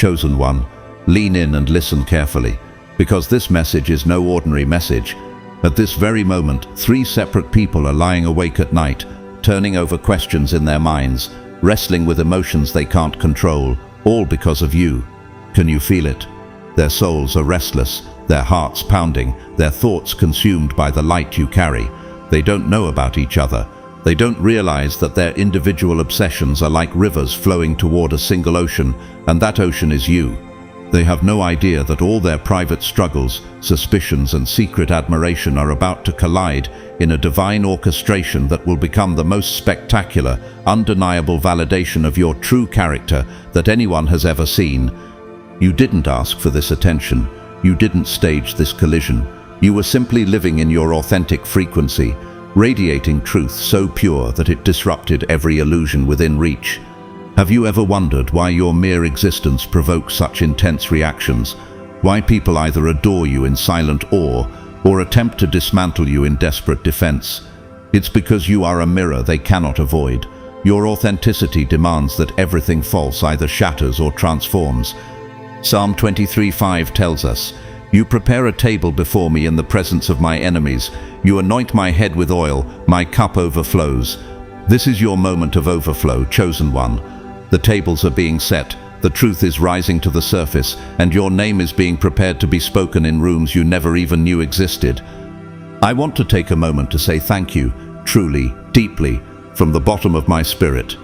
Chosen one, lean in and listen carefully, because this message is no ordinary message. At this very moment, 3 separate people are lying awake at night, turning over questions in their minds, wrestling with emotions they can't control, all because of you. Can you feel it? Their souls are restless, their hearts pounding, their thoughts consumed by the light you carry. They don't know about each other. They don't realize that their individual obsessions are like rivers flowing toward a single ocean, and that ocean is you. They have no idea that all their private struggles, suspicions, and secret admiration are about to collide in a divine orchestration that will become the most spectacular, undeniable validation of your true character that anyone has ever seen. You didn't ask for this attention. You didn't stage this collision. You were simply living in your authentic frequency, radiating truth so pure that it disrupted every illusion within reach. Have you ever wondered why your mere existence provokes such intense reactions? Why people either adore you in silent awe or attempt to dismantle you in desperate defense? It's because you are a mirror they cannot avoid. Your authenticity demands that everything false either shatters or transforms. Psalm 23:5 tells us, "You prepare a table before me in the presence of my enemies. You anoint my head with oil, my cup overflows." This is your moment of overflow, chosen one. The tables are being set, the truth is rising to the surface, and your name is being prepared to be spoken in rooms you never even knew existed. I want to take a moment to say thank you, truly, deeply, from the bottom of my spirit.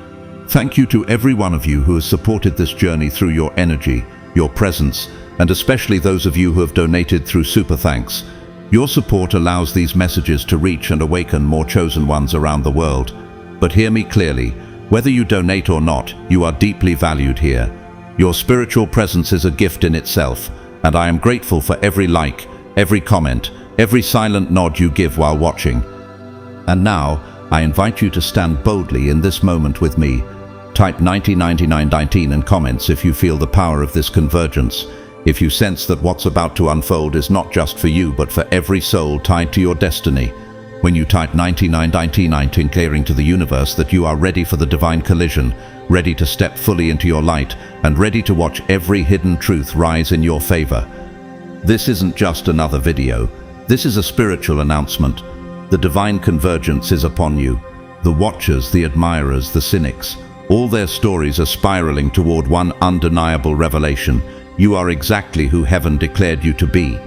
Thank you to every one of you who has supported this journey through your energy, your presence, and especially those of you who have donated through Super Thanks. Your support allows these messages to reach and awaken more chosen ones around the world. But hear me clearly, whether you donate or not, you are deeply valued here. Your spiritual presence is a gift in itself, and I am grateful for every like, every comment, every silent nod you give while watching. And now, I invite you to stand boldly in this moment with me. Type 909919 in comments if you feel the power of this convergence. If you sense that what's about to unfold is not just for you, but for every soul tied to your destiny. When you type 909919, clearing to the universe that you are ready for the divine collision, ready to step fully into your light, and ready to watch every hidden truth rise in your favor. This isn't just another video. This is a spiritual announcement. The divine convergence is upon you. The watchers, the admirers, the cynics, all their stories are spiraling toward one undeniable revelation. You are exactly who heaven declared you to be.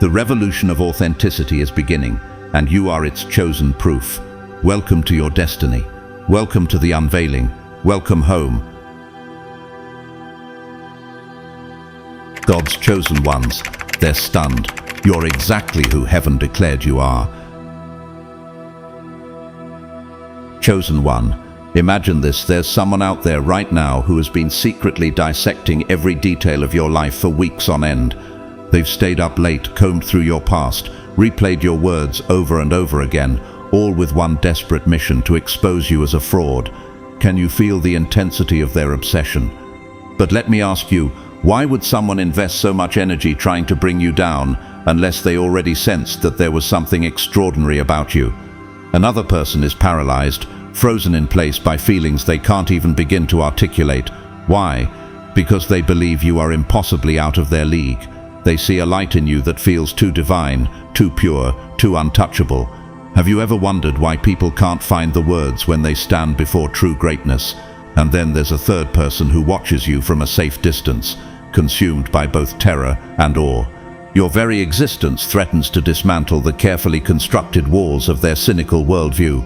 The revolution of authenticity is beginning, and you are its chosen proof. Welcome to your destiny. Welcome to the unveiling. Welcome home. God's chosen ones, they're stunned. You're exactly who heaven declared you are. Chosen one, imagine this, there's someone out there right now who has been secretly dissecting every detail of your life for weeks on end. They've stayed up late, combed through your past, replayed your words over and over again, all with one desperate mission: to expose you as a fraud. Can you feel the intensity of their obsession? But let me ask you, why would someone invest so much energy trying to bring you down unless they already sensed that there was something extraordinary about you? Another person is paralyzed, frozen in place by feelings they can't even begin to articulate. Why? Because they believe you are impossibly out of their league. They see a light in you that feels too divine, too pure, too untouchable. Have you ever wondered why people can't find the words when they stand before true greatness? And then there's a third person who watches you from a safe distance, consumed by both terror and awe. Your very existence threatens to dismantle the carefully constructed walls of their cynical worldview.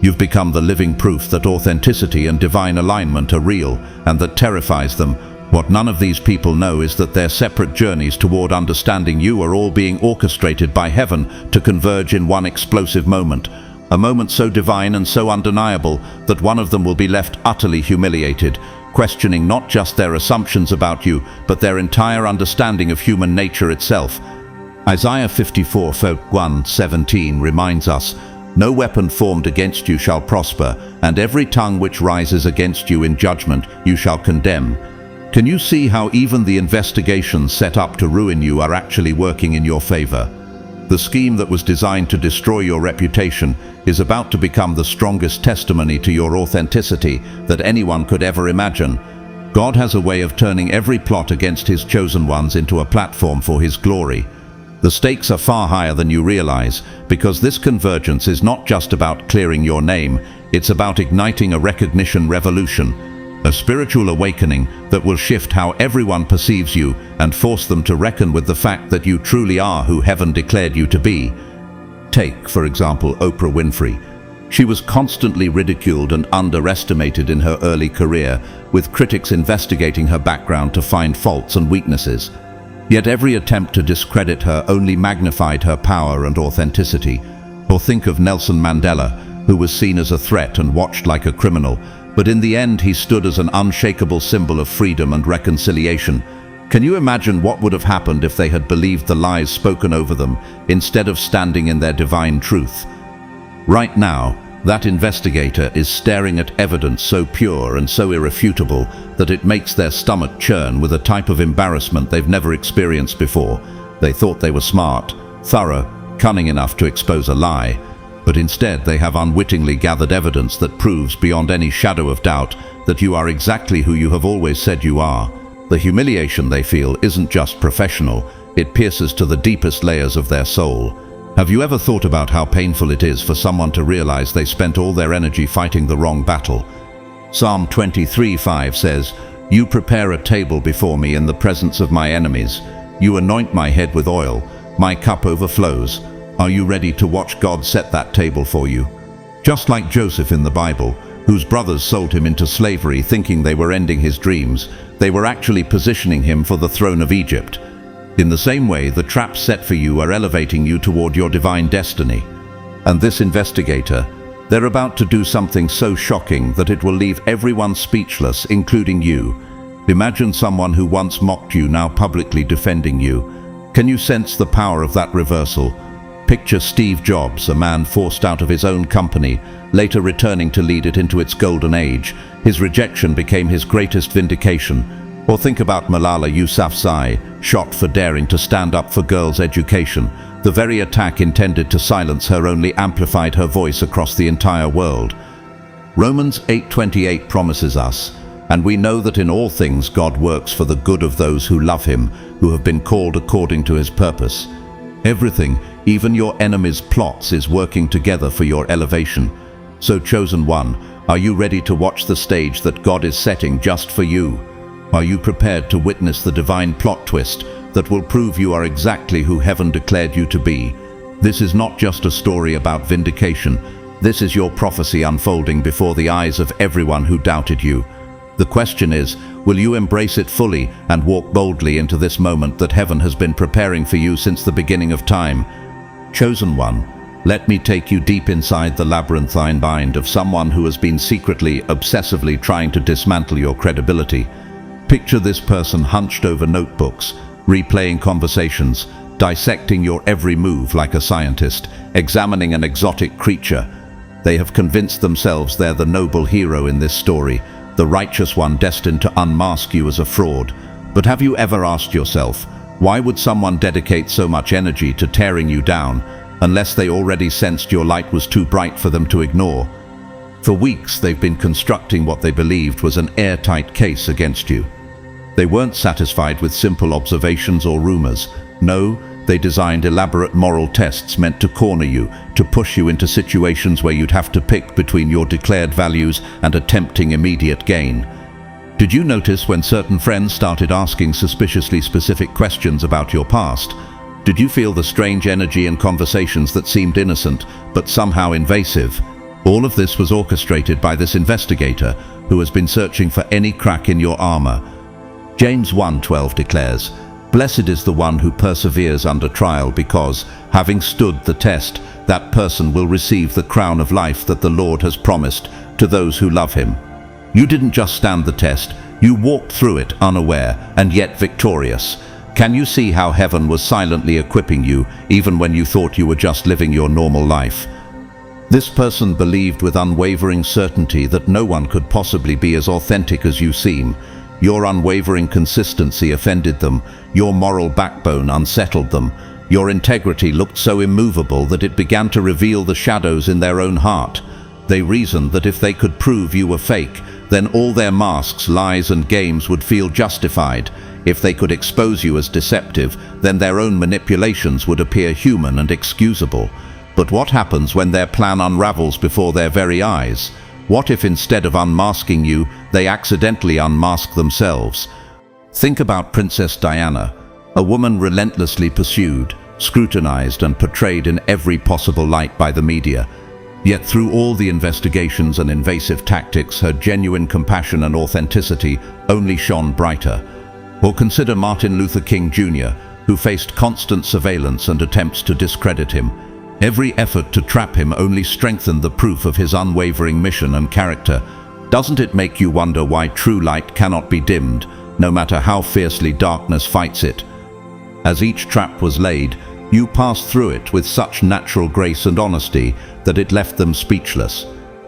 You've become the living proof that authenticity and divine alignment are real, and that terrifies them. What none of these people know is that their separate journeys toward understanding you are all being orchestrated by heaven to converge in one explosive moment. A moment so divine and so undeniable that one of them will be left utterly humiliated, questioning not just their assumptions about you, but their entire understanding of human nature itself. Isaiah 54:1-17 reminds us, "No weapon formed against you shall prosper, and every tongue which rises against you in judgment you shall condemn." Can you see how even the investigations set up to ruin you are actually working in your favor? The scheme that was designed to destroy your reputation is about to become the strongest testimony to your authenticity that anyone could ever imagine. God has a way of turning every plot against his chosen ones into a platform for his glory. The stakes are far higher than you realize, because this convergence is not just about clearing your name, it's about igniting a recognition revolution, a spiritual awakening that will shift how everyone perceives you and force them to reckon with the fact that you truly are who heaven declared you to be. Take, for example, Oprah Winfrey. She was constantly ridiculed and underestimated in her early career, with critics investigating her background to find faults and weaknesses. Yet every attempt to discredit her only magnified her power and authenticity. Or think of Nelson Mandela, who was seen as a threat and watched like a criminal, but in the end he stood as an unshakable symbol of freedom and reconciliation. Can you imagine what would have happened if they had believed the lies spoken over them, instead of standing in their divine truth? Right now, that investigator is staring at evidence so pure and so irrefutable that it makes their stomach churn with a type of embarrassment they've never experienced before. They thought they were smart, thorough, cunning enough to expose a lie, but instead they have unwittingly gathered evidence that proves beyond any shadow of doubt that you are exactly who you have always said you are. The humiliation they feel isn't just professional, it pierces to the deepest layers of their soul. Have you ever thought about how painful it is for someone to realize they spent all their energy fighting the wrong battle? Psalm 23:5 says, "You prepare a table before me in the presence of my enemies. You anoint my head with oil. My cup overflows." Are you ready to watch God set that table for you? Just like Joseph in the Bible, whose brothers sold him into slavery thinking they were ending his dreams, they were actually positioning him for the throne of Egypt. In the same way, the traps set for you are elevating you toward your divine destiny. And this investigator, they're about to do something so shocking that it will leave everyone speechless, including you. Imagine someone who once mocked you now publicly defending you. Can you sense the power of that reversal? Picture Steve Jobs, a man forced out of his own company, later returning to lead it into its golden age. His rejection became his greatest vindication. Or think about Malala Yousafzai, shot for daring to stand up for girls' education. The very attack intended to silence her only amplified her voice across the entire world. Romans 8:28 promises us, "And we know that in all things God works for the good of those who love him, who have been called according to his purpose." Everything, even your enemy's plots, is working together for your elevation. So, chosen one, are you ready to watch the stage that God is setting just for you? Are you prepared to witness the divine plot twist that will prove you are exactly who heaven declared you to be? This is not just a story about vindication. This is your prophecy unfolding before the eyes of everyone who doubted you. The question is, will you embrace it fully and walk boldly into this moment that heaven has been preparing for you since the beginning of time? Chosen one, let me take you deep inside the labyrinthine mind of someone who has been secretly, obsessively trying to dismantle your credibility. Picture this person hunched over notebooks, replaying conversations, dissecting your every move like a scientist, examining an exotic creature. They have convinced themselves they're the noble hero in this story, the righteous one destined to unmask you as a fraud. But have you ever asked yourself, why would someone dedicate so much energy to tearing you down, unless they already sensed your light was too bright for them to ignore? For weeks, they've been constructing what they believed was an airtight case against you. They weren't satisfied with simple observations or rumors. No, they designed elaborate moral tests meant to corner you, to push you into situations where you'd have to pick between your declared values and a tempting immediate gain. Did you notice when certain friends started asking suspiciously specific questions about your past? Did you feel the strange energy in conversations that seemed innocent but somehow invasive? All of this was orchestrated by this investigator who has been searching for any crack in your armor. James 1:12 declares, "Blessed is the one who perseveres under trial, because, having stood the test, that person will receive the crown of life that the Lord has promised to those who love him." You didn't just stand the test, you walked through it unaware and yet victorious. Can you see how heaven was silently equipping you even when you thought you were just living your normal life? This person believed with unwavering certainty that no one could possibly be as authentic as you seem. Your unwavering consistency offended them, your moral backbone unsettled them, your integrity looked so immovable that it began to reveal the shadows in their own heart. They reasoned that if they could prove you were fake, then all their masks, lies and games would feel justified. If they could expose you as deceptive, then their own manipulations would appear human and excusable. But what happens when their plan unravels before their very eyes? What if instead of unmasking you, they accidentally unmask themselves? Think about Princess Diana, a woman relentlessly pursued, scrutinized and portrayed in every possible light by the media. Yet through all the investigations and invasive tactics, her genuine compassion and authenticity only shone brighter. Or consider Martin Luther King Jr., who faced constant surveillance and attempts to discredit him. Every effort to trap him only strengthened the proof of his unwavering mission and character. Doesn't it make you wonder why true light cannot be dimmed, no matter how fiercely darkness fights it? As each trap was laid, you passed through it with such natural grace and honesty that it left them speechless.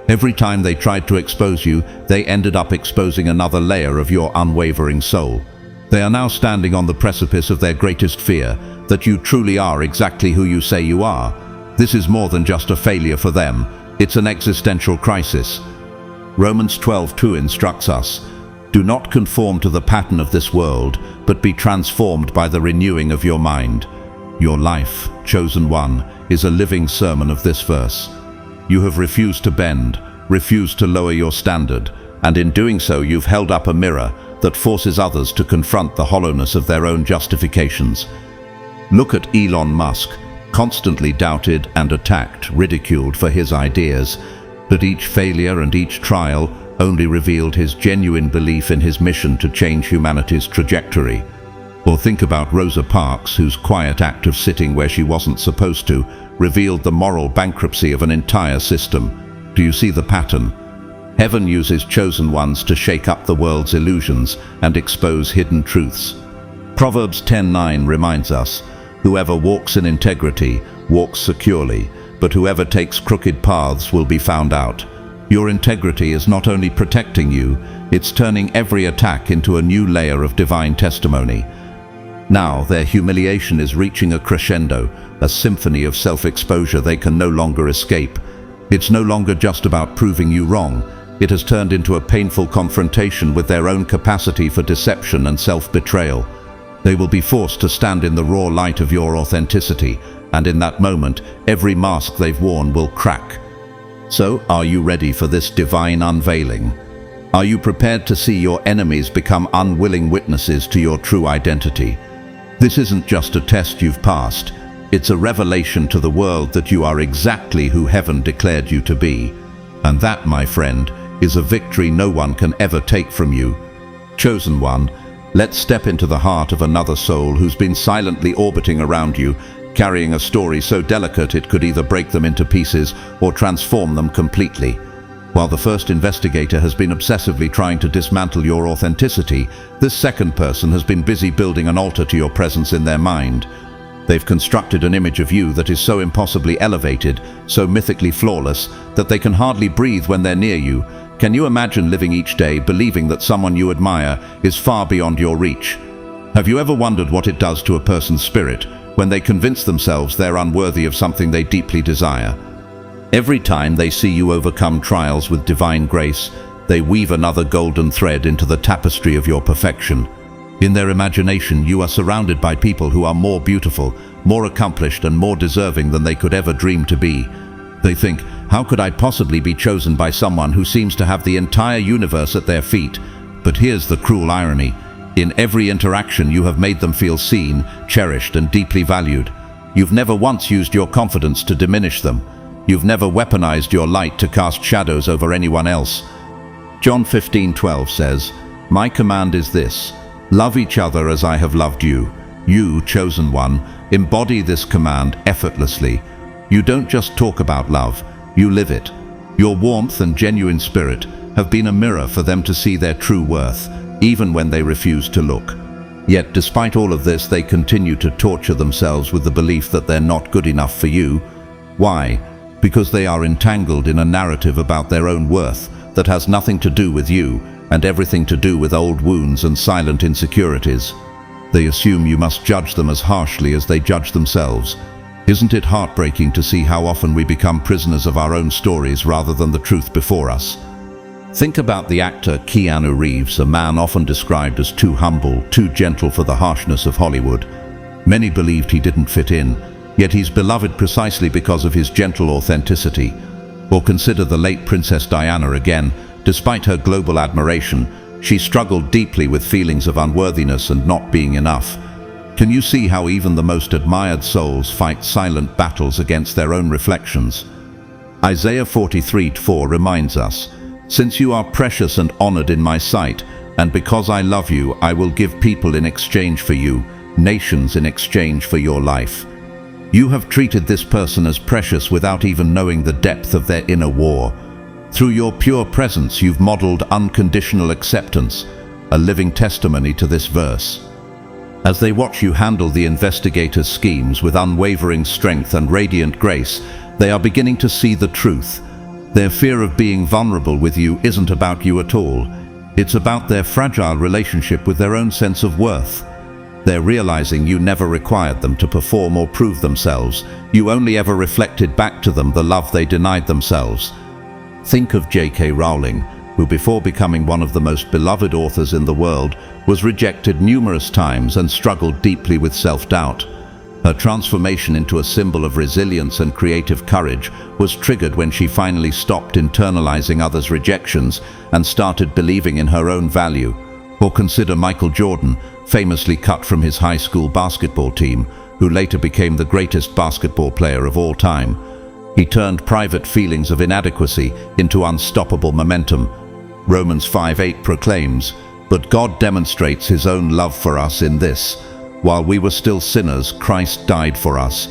Every time they tried to expose you, they ended up exposing another layer of your unwavering soul. They are now standing on the precipice of their greatest fear, that you truly are exactly who you say you are. This is more than just a failure for them, it's an existential crisis. Romans 12:2 instructs us, "Do not conform to the pattern of this world, but be transformed by the renewing of your mind." Your life, chosen one, is a living sermon of this verse. You have refused to bend, refused to lower your standard, and in doing so you've held up a mirror that forces others to confront the hollowness of their own justifications. Look at Elon Musk, constantly doubted and attacked, ridiculed for his ideas, but each failure and each trial only revealed his genuine belief in his mission to change humanity's trajectory. Or think about Rosa Parks, whose quiet act of sitting where she wasn't supposed to revealed the moral bankruptcy of an entire system. Do you see the pattern? Heaven uses chosen ones to shake up the world's illusions and expose hidden truths. Proverbs 10:9 reminds us, "Whoever walks in integrity walks securely, but whoever takes crooked paths will be found out." Your integrity is not only protecting you, it's turning every attack into a new layer of divine testimony. Now their humiliation is reaching a crescendo, a symphony of self-exposure they can no longer escape. It's no longer just about proving you wrong. It has turned into a painful confrontation with their own capacity for deception and self-betrayal. They will be forced to stand in the raw light of your authenticity, and in that moment, every mask they've worn will crack. So, are you ready for this divine unveiling? Are you prepared to see your enemies become unwilling witnesses to your true identity? This isn't just a test you've passed. It's a revelation to the world that you are exactly who heaven declared you to be. And that, my friend, is a victory no one can ever take from you. Chosen one, let's step into the heart of another soul who's been silently orbiting around you, carrying a story so delicate it could either break them into pieces or transform them completely. While the first investigator has been obsessively trying to dismantle your authenticity, this second person has been busy building an altar to your presence in their mind. They've constructed an image of you that is so impossibly elevated, so mythically flawless, that they can hardly breathe when they're near you. Can you imagine living each day believing that someone you admire is far beyond your reach? Have you ever wondered what it does to a person's spirit when they convince themselves they're unworthy of something they deeply desire? Every time they see you overcome trials with divine grace, they weave another golden thread into the tapestry of your perfection. In their imagination, you are surrounded by people who are more beautiful, more accomplished, and more deserving than they could ever dream to be. They think, how could I possibly be chosen by someone who seems to have the entire universe at their feet? But here's the cruel irony. In every interaction, you have made them feel seen, cherished, and deeply valued. You've never once used your confidence to diminish them. You've never weaponized your light to cast shadows over anyone else. John 15:12 says, "My command is this, love each other as I have loved you." You, chosen one, embody this command effortlessly. You don't just talk about love, you live it. Your warmth and genuine spirit have been a mirror for them to see their true worth, even when they refuse to look. Yet despite all of this, they continue to torture themselves with the belief that they're not good enough for you. Why? Because they are entangled in a narrative about their own worth that has nothing to do with you and everything to do with old wounds and silent insecurities. They assume you must judge them as harshly as they judge themselves. Isn't it heartbreaking to see how often we become prisoners of our own stories rather than the truth before us? Think about the actor Keanu Reeves, a man often described as too humble, too gentle for the harshness of Hollywood. Many believed he didn't fit in, yet he's beloved precisely because of his gentle authenticity. Or consider the late Princess Diana again. Despite her global admiration, she struggled deeply with feelings of unworthiness and not being enough. Can you see how even the most admired souls fight silent battles against their own reflections? Isaiah 43:4 reminds us, "Since you are precious and honored in my sight, and because I love you, I will give people in exchange for you, nations in exchange for your life." You have treated this person as precious without even knowing the depth of their inner war. Through your pure presence, you've modeled unconditional acceptance, a living testimony to this verse. As they watch you handle the investigator's schemes with unwavering strength and radiant grace, they are beginning to see the truth. Their fear of being vulnerable with you isn't about you at all. It's about their fragile relationship with their own sense of worth. They're realizing you never required them to perform or prove themselves. You only ever reflected back to them the love they denied themselves. Think of J.K. Rowling, who before becoming one of the most beloved authors in the world, was rejected numerous times and struggled deeply with self-doubt. Her transformation into a symbol of resilience and creative courage was triggered when she finally stopped internalizing others' rejections and started believing in her own value. Or consider Michael Jordan, famously cut from his high school basketball team, who later became the greatest basketball player of all time. He turned private feelings of inadequacy into unstoppable momentum. Romans 5:8 proclaims, "But God demonstrates his own love for us in this: while we were still sinners, Christ died for us."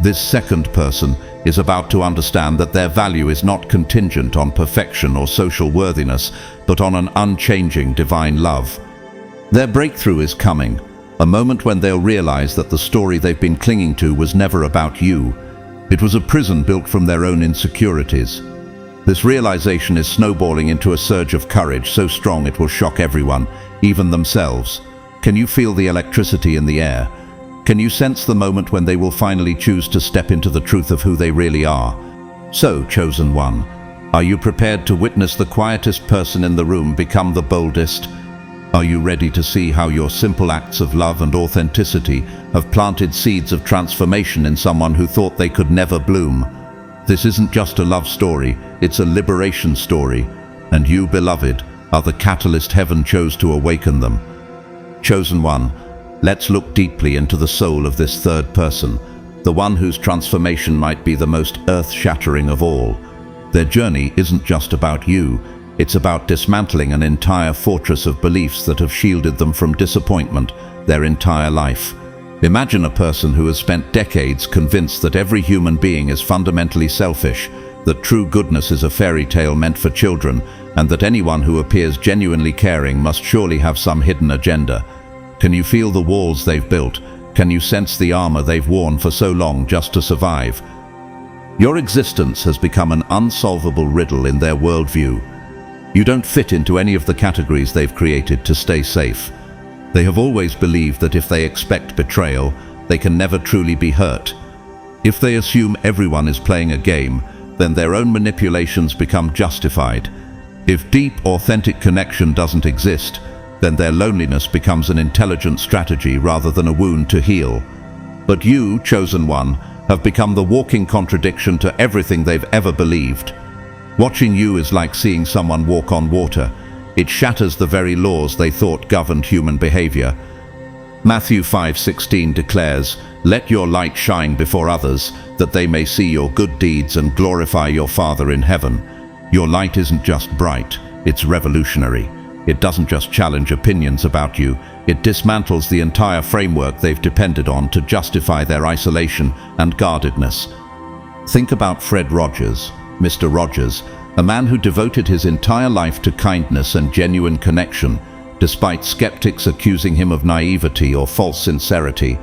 This second person is about to understand that their value is not contingent on perfection or social worthiness, but on an unchanging divine love. Their breakthrough is coming, a moment when they'll realize that the story they've been clinging to was never about you. It was a prison built from their own insecurities. This realization is snowballing into a surge of courage so strong it will shock everyone, even themselves. Can you feel the electricity in the air? Can you sense the moment when they will finally choose to step into the truth of who they really are? So, chosen one, are you prepared to witness the quietest person in the room become the boldest? Are you ready to see how your simple acts of love and authenticity have planted seeds of transformation in someone who thought they could never bloom? This isn't just a love story, it's a liberation story, and you, beloved, are the catalyst heaven chose to awaken them. Chosen one, let's look deeply into the soul of this third person, the one whose transformation might be the most earth-shattering of all. Their journey isn't just about you, it's about dismantling an entire fortress of beliefs that have shielded them from disappointment their entire life. Imagine a person who has spent decades convinced that every human being is fundamentally selfish, that true goodness is a fairy tale meant for children, and that anyone who appears genuinely caring must surely have some hidden agenda. Can you feel the walls they've built? Can you sense the armor they've worn for so long just to survive? Your existence has become an unsolvable riddle in their worldview. You don't fit into any of the categories they've created to stay safe. They have always believed that if they expect betrayal, they can never truly be hurt. If they assume everyone is playing a game, then their own manipulations become justified. If deep, authentic connection doesn't exist, then their loneliness becomes an intelligent strategy rather than a wound to heal. But you, chosen one, have become the walking contradiction to everything they've ever believed. Watching you is like seeing someone walk on water. It shatters the very laws they thought governed human behavior. Matthew 5:16 declares, "Let your light shine before others, that they may see your good deeds and glorify your Father in heaven." Your light isn't just bright, it's revolutionary. It doesn't just challenge opinions about you, it dismantles the entire framework they've depended on to justify their isolation and guardedness. Think about Fred Rogers, Mr. Rogers, a man who devoted his entire life to kindness and genuine connection, despite skeptics accusing him of naivety or false sincerity.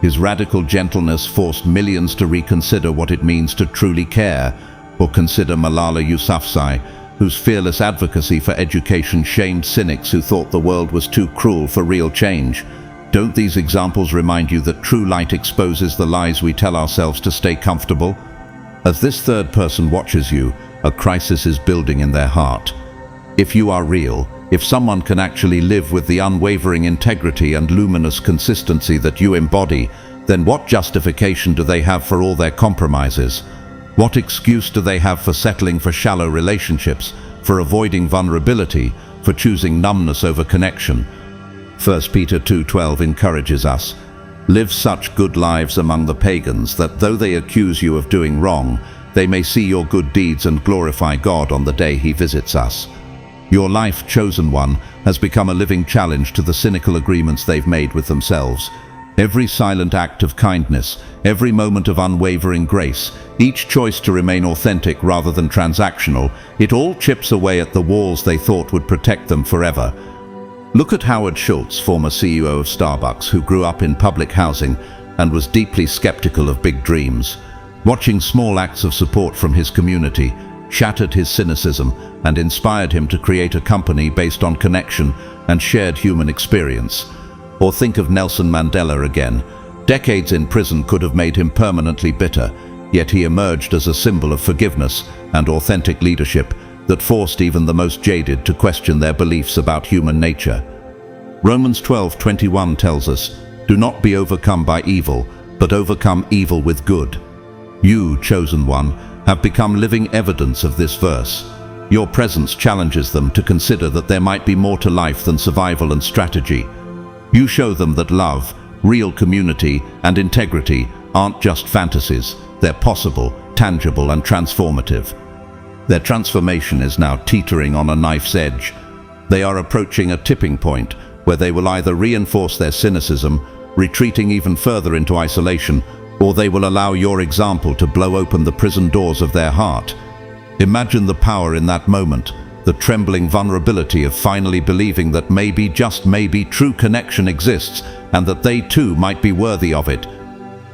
His radical gentleness forced millions to reconsider what it means to truly care. Or consider Malala Yousafzai, whose fearless advocacy for education shamed cynics who thought the world was too cruel for real change. Don't these examples remind you that true light exposes the lies we tell ourselves to stay comfortable? As this third person watches you, a crisis is building in their heart. If you are real, if someone can actually live with the unwavering integrity and luminous consistency that you embody, then what justification do they have for all their compromises? What excuse do they have for settling for shallow relationships, for avoiding vulnerability, for choosing numbness over connection? 1 Peter 2:12 encourages us, "Live such good lives among the pagans that though they accuse you of doing wrong, they may see your good deeds and glorify God on the day He visits us." Your life, chosen one, has become a living challenge to the cynical agreements they've made with themselves. Every silent act of kindness, every moment of unwavering grace, each choice to remain authentic rather than transactional, it all chips away at the walls they thought would protect them forever. Look at Howard Schultz, former CEO of Starbucks, who grew up in public housing and was deeply skeptical of big dreams. Watching small acts of support from his community shattered his cynicism and inspired him to create a company based on connection and shared human experience. Or think of Nelson Mandela again. Decades in prison could have made him permanently bitter, yet he emerged as a symbol of forgiveness and authentic leadership that forced even the most jaded to question their beliefs about human nature. Romans 12:21 tells us, "Do not be overcome by evil, but overcome evil with good." You, chosen one, have become living evidence of this verse. Your presence challenges them to consider that there might be more to life than survival and strategy. You show them that love, real community, and integrity aren't just fantasies. They're possible, tangible, and transformative. Their transformation is now teetering on a knife's edge. They are approaching a tipping point where they will either reinforce their cynicism, retreating even further into isolation, or they will allow your example to blow open the prison doors of their heart. Imagine the power in that moment, the trembling vulnerability of finally believing that maybe, just maybe, true connection exists and that they too might be worthy of it.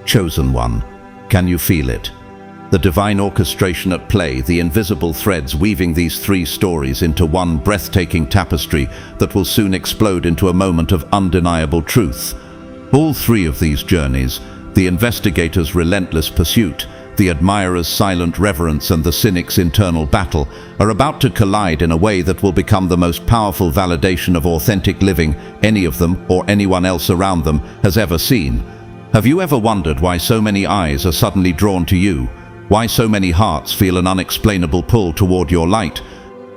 Chosen one, can you feel it? The divine orchestration at play, the invisible threads weaving these three stories into one breathtaking tapestry that will soon explode into a moment of undeniable truth. All three of these journeys, the investigator's relentless pursuit, the admirer's silent reverence, and the cynic's internal battle, are about to collide in a way that will become the most powerful validation of authentic living any of them, or anyone else around them, has ever seen. Have you ever wondered why so many eyes are suddenly drawn to you? Why so many hearts feel an unexplainable pull toward your light?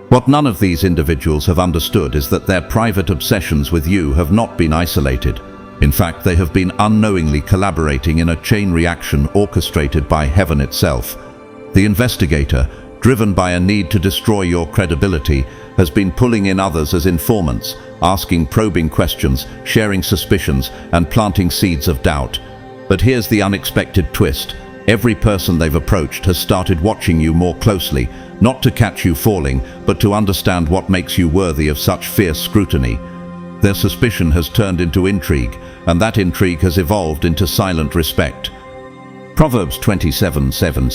What none of these individuals have understood is that their private obsessions with you have not been isolated. In fact, they have been unknowingly collaborating in a chain reaction orchestrated by heaven itself. The investigator, driven by a need to destroy your credibility, has been pulling in others as informants, asking probing questions, sharing suspicions, and planting seeds of doubt. But here's the unexpected twist. Every person they've approached has started watching you more closely, not to catch you falling, but to understand what makes you worthy of such fierce scrutiny. Their suspicion has turned into intrigue, and that intrigue has evolved into silent respect. Proverbs 27:7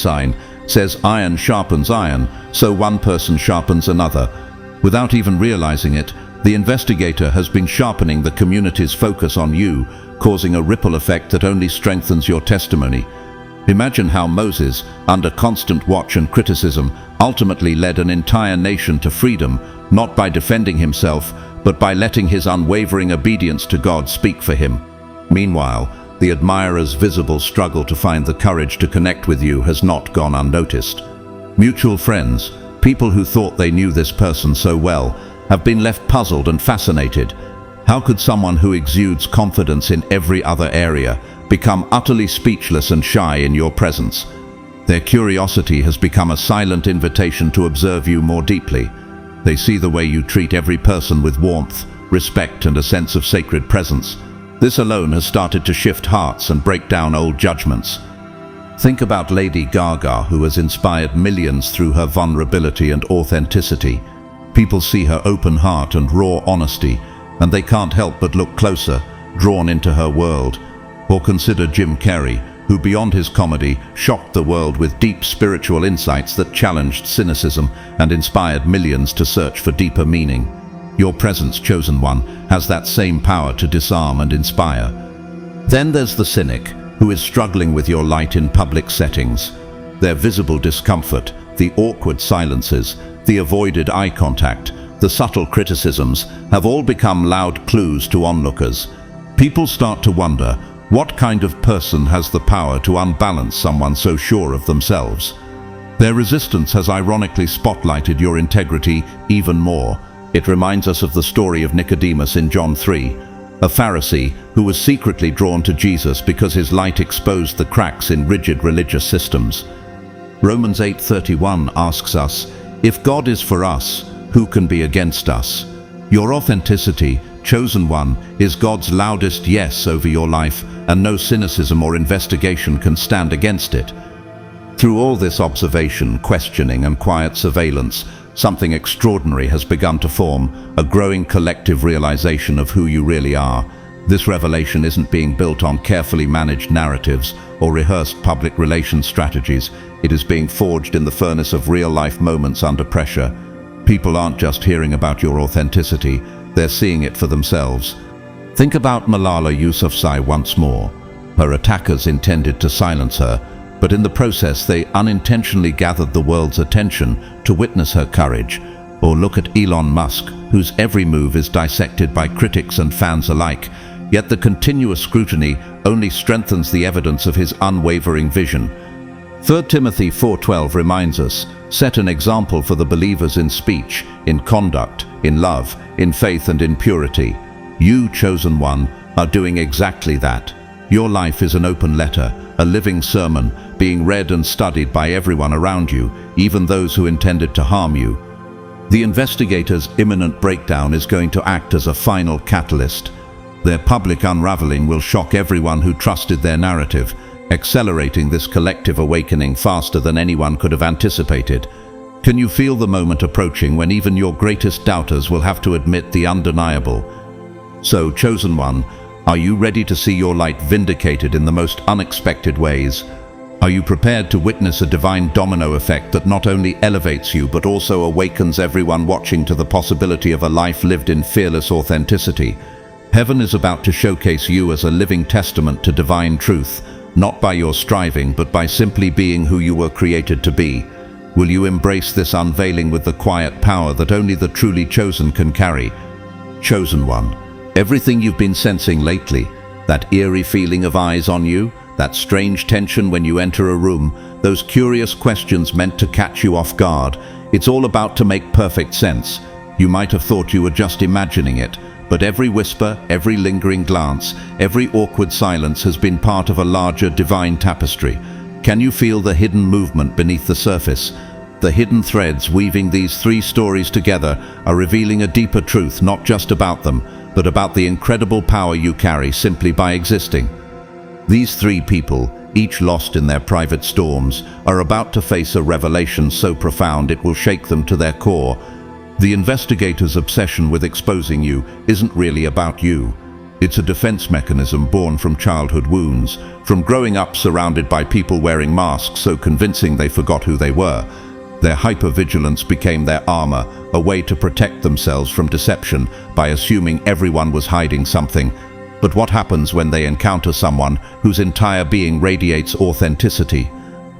says, "Iron sharpens iron, so one person sharpens another." Without even realizing it, the investigator has been sharpening the community's focus on you, causing a ripple effect that only strengthens your testimony. Imagine how Moses, under constant watch and criticism, ultimately led an entire nation to freedom, not by defending himself, but by letting his unwavering obedience to God speak for him. Meanwhile, the admirer's visible struggle to find the courage to connect with you has not gone unnoticed. Mutual friends, people who thought they knew this person so well, have been left puzzled and fascinated. How could someone who exudes confidence in every other area become utterly speechless and shy in your presence? Their curiosity has become a silent invitation to observe you more deeply. They see the way you treat every person with warmth, respect, and a sense of sacred presence. This alone has started to shift hearts and break down old judgments. Think about Lady Gaga, who has inspired millions through her vulnerability and authenticity. People see her open heart and raw honesty, and they can't help but look closer, drawn into her world. Or consider Jim Carrey, who beyond his comedy shocked the world with deep spiritual insights that challenged cynicism and inspired millions to search for deeper meaning. Your presence, chosen one, has that same power to disarm and inspire. Then there's the cynic, who is struggling with your light in public settings. Their visible discomfort, the awkward silences, the avoided eye contact, the subtle criticisms have all become loud clues to onlookers. People start to wonder, what kind of person has the power to unbalance someone so sure of themselves? Their resistance has ironically spotlighted your integrity even more. It reminds us of the story of Nicodemus in John 3, a Pharisee who was secretly drawn to Jesus because his light exposed the cracks in rigid religious systems. Romans 8:31 asks us, if God is for us, who can be against us? Your authenticity, chosen one, is God's loudest yes over your life, and no cynicism or investigation can stand against it. Through all this observation, questioning, and quiet surveillance, something extraordinary has begun to form, a growing collective realization of who you really are. This revelation isn't being built on carefully managed narratives or rehearsed public relations strategies. It is being forged in the furnace of real-life moments under pressure. People aren't just hearing about your authenticity, they're seeing it for themselves. Think about Malala Yousafzai once more. Her attackers intended to silence her, but in the process they unintentionally gathered the world's attention to witness her courage. Or look at Elon Musk, whose every move is dissected by critics and fans alike, yet the continuous scrutiny only strengthens the evidence of his unwavering vision. 3 Timothy 4:12 reminds us, set an example for the believers in speech, in conduct, in love, in faith and in purity. You, chosen one, are doing exactly that. Your life is an open letter, a living sermon, being read and studied by everyone around you, even those who intended to harm you. The investigator's imminent breakdown is going to act as a final catalyst. Their public unraveling will shock everyone who trusted their narrative, accelerating this collective awakening faster than anyone could have anticipated. Can you feel the moment approaching when even your greatest doubters will have to admit the undeniable? So, chosen one, are you ready to see your light vindicated in the most unexpected ways? Are you prepared to witness a divine domino effect that not only elevates you but also awakens everyone watching to the possibility of a life lived in fearless authenticity? Heaven is about to showcase you as a living testament to divine truth, not by your striving but by simply being who you were created to be. Will you embrace this unveiling with the quiet power that only the truly chosen can carry? Chosen one, everything you've been sensing lately, that eerie feeling of eyes on you, that strange tension when you enter a room, those curious questions meant to catch you off guard, it's all about to make perfect sense. You might have thought you were just imagining it, but every whisper, every lingering glance, every awkward silence has been part of a larger divine tapestry. Can you feel the hidden movement beneath the surface? The hidden threads weaving these three stories together are revealing a deeper truth, not just about them, but about the incredible power you carry simply by existing. These three people, each lost in their private storms, are about to face a revelation so profound it will shake them to their core. The investigator's obsession with exposing you isn't really about you. It's a defense mechanism born from childhood wounds, from growing up surrounded by people wearing masks so convincing they forgot who they were. Their hypervigilance became their armor, a way to protect themselves from deception by assuming everyone was hiding something. But what happens when they encounter someone whose entire being radiates authenticity?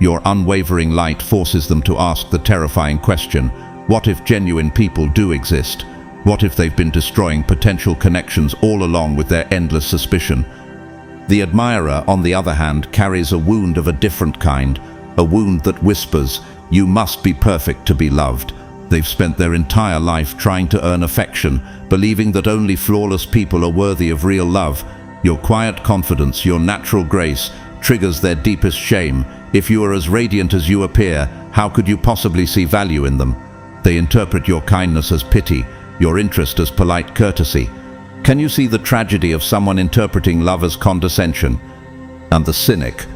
Your unwavering light forces them to ask the terrifying question, what if genuine people do exist? What if they've been destroying potential connections all along with their endless suspicion? The admirer, on the other hand, carries a wound of a different kind, a wound that whispers, you must be perfect to be loved. They've spent their entire life trying to earn affection, believing that only flawless people are worthy of real love. Your quiet confidence, your natural grace, triggers their deepest shame. If you are as radiant as you appear, how could you possibly see value in them? They interpret your kindness as pity, your interest as polite courtesy. Can you see the tragedy of someone interpreting love as condescension? And the cynic,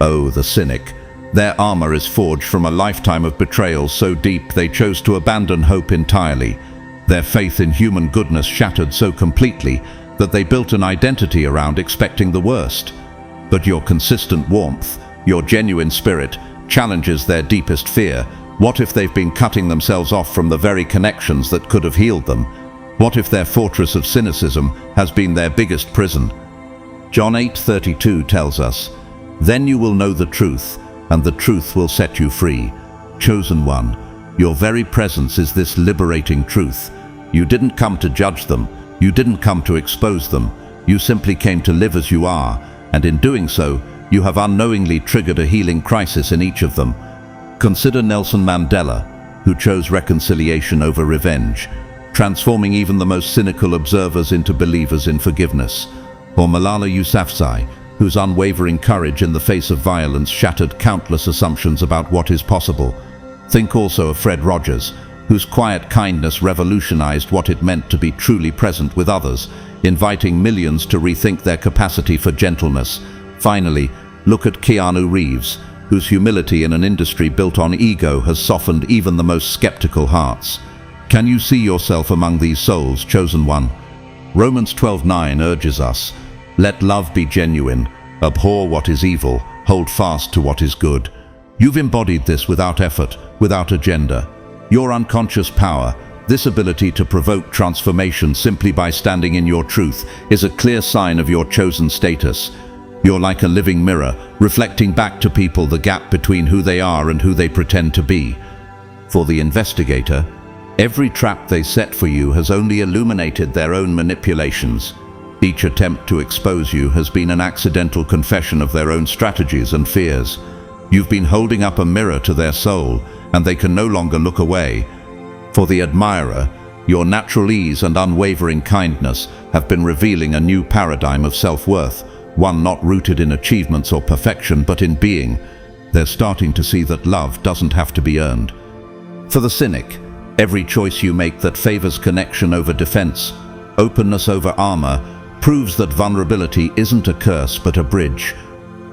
oh, the cynic. Their armor is forged from a lifetime of betrayal so deep they chose to abandon hope entirely. Their faith in human goodness shattered so completely that they built an identity around expecting the worst. But your consistent warmth, your genuine spirit, challenges their deepest fear. What if they've been cutting themselves off from the very connections that could have healed them? What if their fortress of cynicism has been their biggest prison? John 8:32 tells us, "Then you will know the truth, and the truth will set you free." Chosen one, your very presence is this liberating truth. You didn't come to judge them. You didn't come to expose them. You simply came to live as you are, and in doing so, you have unknowingly triggered a healing crisis in each of them. Consider Nelson Mandela, who chose reconciliation over revenge, transforming even the most cynical observers into believers in forgiveness. Or Malala Yousafzai, whose unwavering courage in the face of violence shattered countless assumptions about what is possible. Think also of Fred Rogers, whose quiet kindness revolutionized what it meant to be truly present with others, inviting millions to rethink their capacity for gentleness. Finally, look at Keanu Reeves, whose humility in an industry built on ego has softened even the most skeptical hearts. Can you see yourself among these souls, chosen one? Romans 12:9 urges us, "Let love be genuine, abhor what is evil, hold fast to what is good." You've embodied this without effort, without agenda. Your unconscious power, this ability to provoke transformation simply by standing in your truth, is a clear sign of your chosen status. You're like a living mirror, reflecting back to people the gap between who they are and who they pretend to be. For the investigator, every trap they set for you has only illuminated their own manipulations. Each attempt to expose you has been an accidental confession of their own strategies and fears. You've been holding up a mirror to their soul, and they can no longer look away. For the admirer, your natural ease and unwavering kindness have been revealing a new paradigm of self-worth, one not rooted in achievements or perfection, but in being. They're starting to see that love doesn't have to be earned. For the cynic, every choice you make that favors connection over defense, openness over armor, proves that vulnerability isn't a curse but a bridge.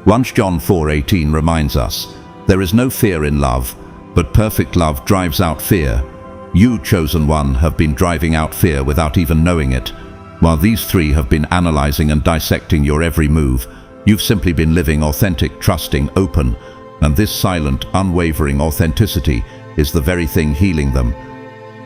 1 John 4:18 reminds us, "There is no fear in love, but perfect love drives out fear." You, chosen one, have been driving out fear without even knowing it. While these three have been analyzing and dissecting your every move, you've simply been living authentic, trusting, open, and this silent, unwavering authenticity is the very thing healing them.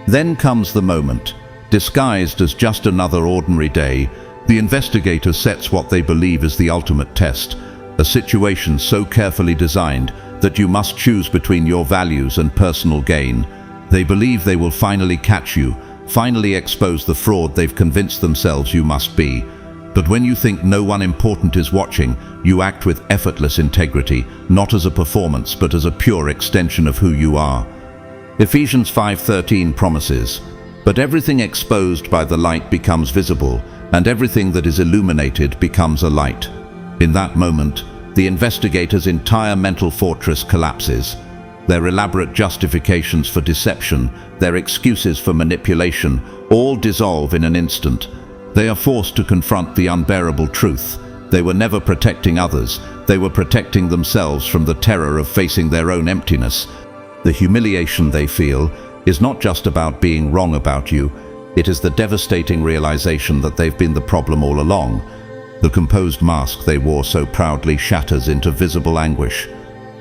Then comes the moment. Disguised as just another ordinary day, the investigator sets what they believe is the ultimate test, a situation so carefully designed that you must choose between your values and personal gain. They believe they will finally catch you, finally expose the fraud they've convinced themselves you must be. But when you think no one important is watching, you act with effortless integrity, not as a performance but as a pure extension of who you are. Ephesians 5:13 promises, "But everything exposed by the light becomes visible, and everything that is illuminated becomes a light." In that moment, the investigator's entire mental fortress collapses. Their elaborate justifications for deception, their excuses for manipulation, all dissolve in an instant. They are forced to confront the unbearable truth. They were never protecting others. They were protecting themselves from the terror of facing their own emptiness. The humiliation they feel is not just about being wrong about you. It is the devastating realization that they've been the problem all along. The composed mask they wore so proudly shatters into visible anguish.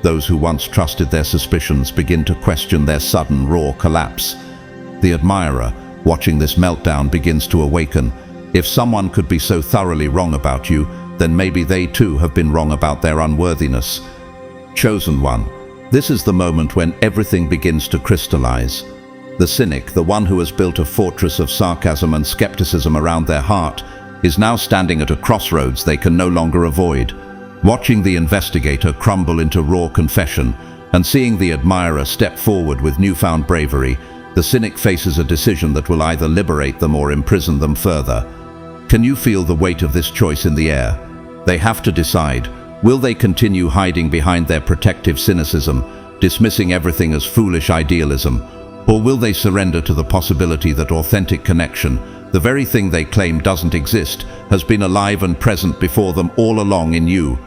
Those who once trusted their suspicions begin to question their sudden, raw collapse. The admirer, watching this meltdown, begins to awaken. If someone could be so thoroughly wrong about you, then maybe they too have been wrong about their unworthiness. Chosen one, this is the moment when everything begins to crystallize. The cynic, the one who has built a fortress of sarcasm and skepticism around their heart, is now standing at a crossroads they can no longer avoid. Watching the investigator crumble into raw confession and seeing the admirer step forward with newfound bravery, the cynic faces a decision that will either liberate them or imprison them further. Can you feel the weight of this choice in the air? They have to decide. Will they continue hiding behind their protective cynicism, dismissing everything as foolish idealism? Or will they surrender to the possibility that authentic connection, the very thing they claim doesn't exist, has been alive and present before them all along in you?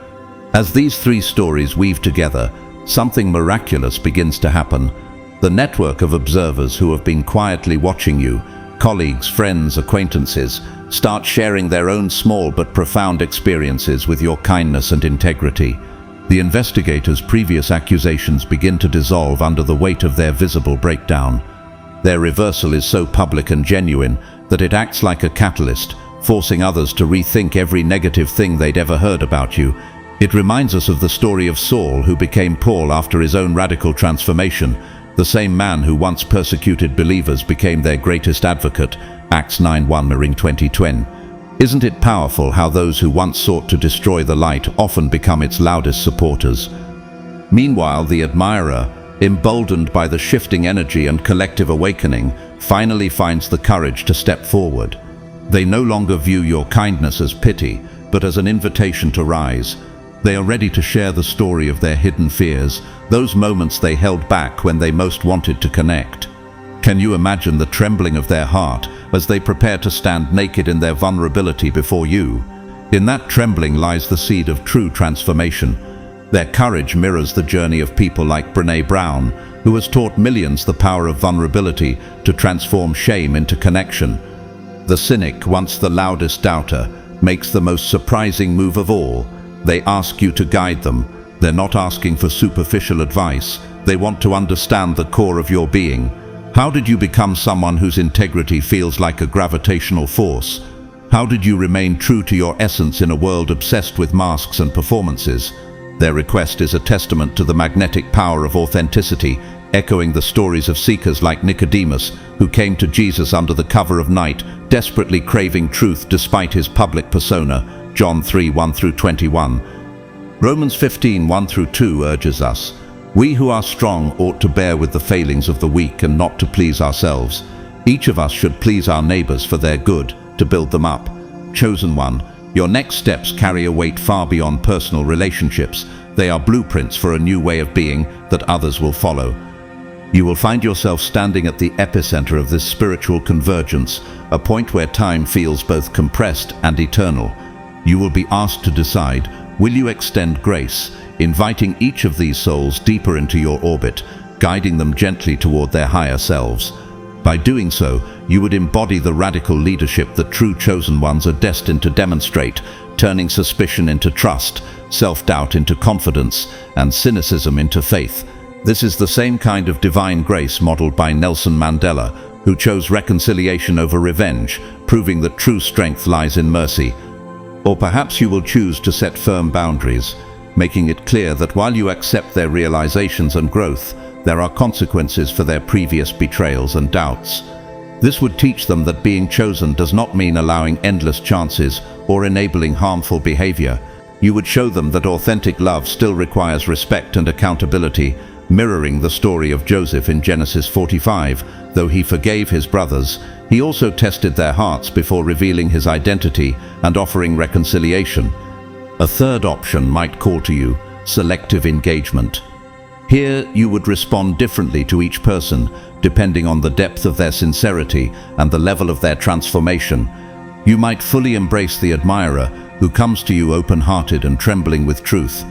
As these three stories weave together, something miraculous begins to happen. The network of observers who have been quietly watching you, colleagues, friends, acquaintances, start sharing their own small but profound experiences with your kindness and integrity. The investigators' previous accusations begin to dissolve under the weight of their visible breakdown. Their reversal is so public and genuine that it acts like a catalyst, forcing others to rethink every negative thing they'd ever heard about you. It reminds us of the story of Saul, who became Paul after his own radical transformation, The same man who once persecuted believers became their greatest advocate, Acts 9:1-20. Isn't it powerful how those who once sought to destroy the light often become its loudest supporters? Meanwhile, the admirer, emboldened by the shifting energy and collective awakening, finally finds the courage to step forward. They no longer view your kindness as pity, but as an invitation to rise. They are ready to share the story of their hidden fears, those moments they held back when they most wanted to connect. Can you imagine the trembling of their heart as they prepare to stand naked in their vulnerability before you? In that trembling lies the seed of true transformation. Their courage mirrors the journey of people like Brené Brown, who has taught millions the power of vulnerability to transform shame into connection. The cynic, once the loudest doubter, makes the most surprising move of all. They ask you to guide them. They're not asking for superficial advice. They want to understand the core of your being. How did you become someone whose integrity feels like a gravitational force? How did you remain true to your essence in a world obsessed with masks and performances? Their request is a testament to the magnetic power of authenticity, echoing the stories of seekers like Nicodemus, who came to Jesus under the cover of night, desperately craving truth despite his public persona. John 3:1-21. Romans 15:1-2 urges us, "We who are strong ought to bear with the failings of the weak and not to please ourselves. Each of us should please our neighbors for their good, to build them up." Chosen one, your next steps carry a weight far beyond personal relationships. They are blueprints for a new way of being that others will follow. You will find yourself standing at the epicenter of this spiritual convergence, a point where time feels both compressed and eternal. You will be asked to decide, will you extend grace, inviting each of these souls deeper into your orbit, guiding them gently toward their higher selves? By doing so, you would embody the radical leadership that true chosen ones are destined to demonstrate, turning suspicion into trust, self-doubt into confidence, and cynicism into faith. This is the same kind of divine grace modeled by Nelson Mandela, who chose reconciliation over revenge, proving that true strength lies in mercy. Or perhaps you will choose to set firm boundaries, making it clear that while you accept their realizations and growth, there are consequences for their previous betrayals and doubts. This would teach them that being chosen does not mean allowing endless chances or enabling harmful behavior. You would show them that authentic love still requires respect and accountability, mirroring the story of Joseph in Genesis 45. Though he forgave his brothers, he also tested their hearts before revealing his identity and offering reconciliation. A third option might call to you selective engagement. Here, you would respond differently to each person, depending on the depth of their sincerity and the level of their transformation. You might fully embrace the admirer who comes to you open-hearted and trembling with truth.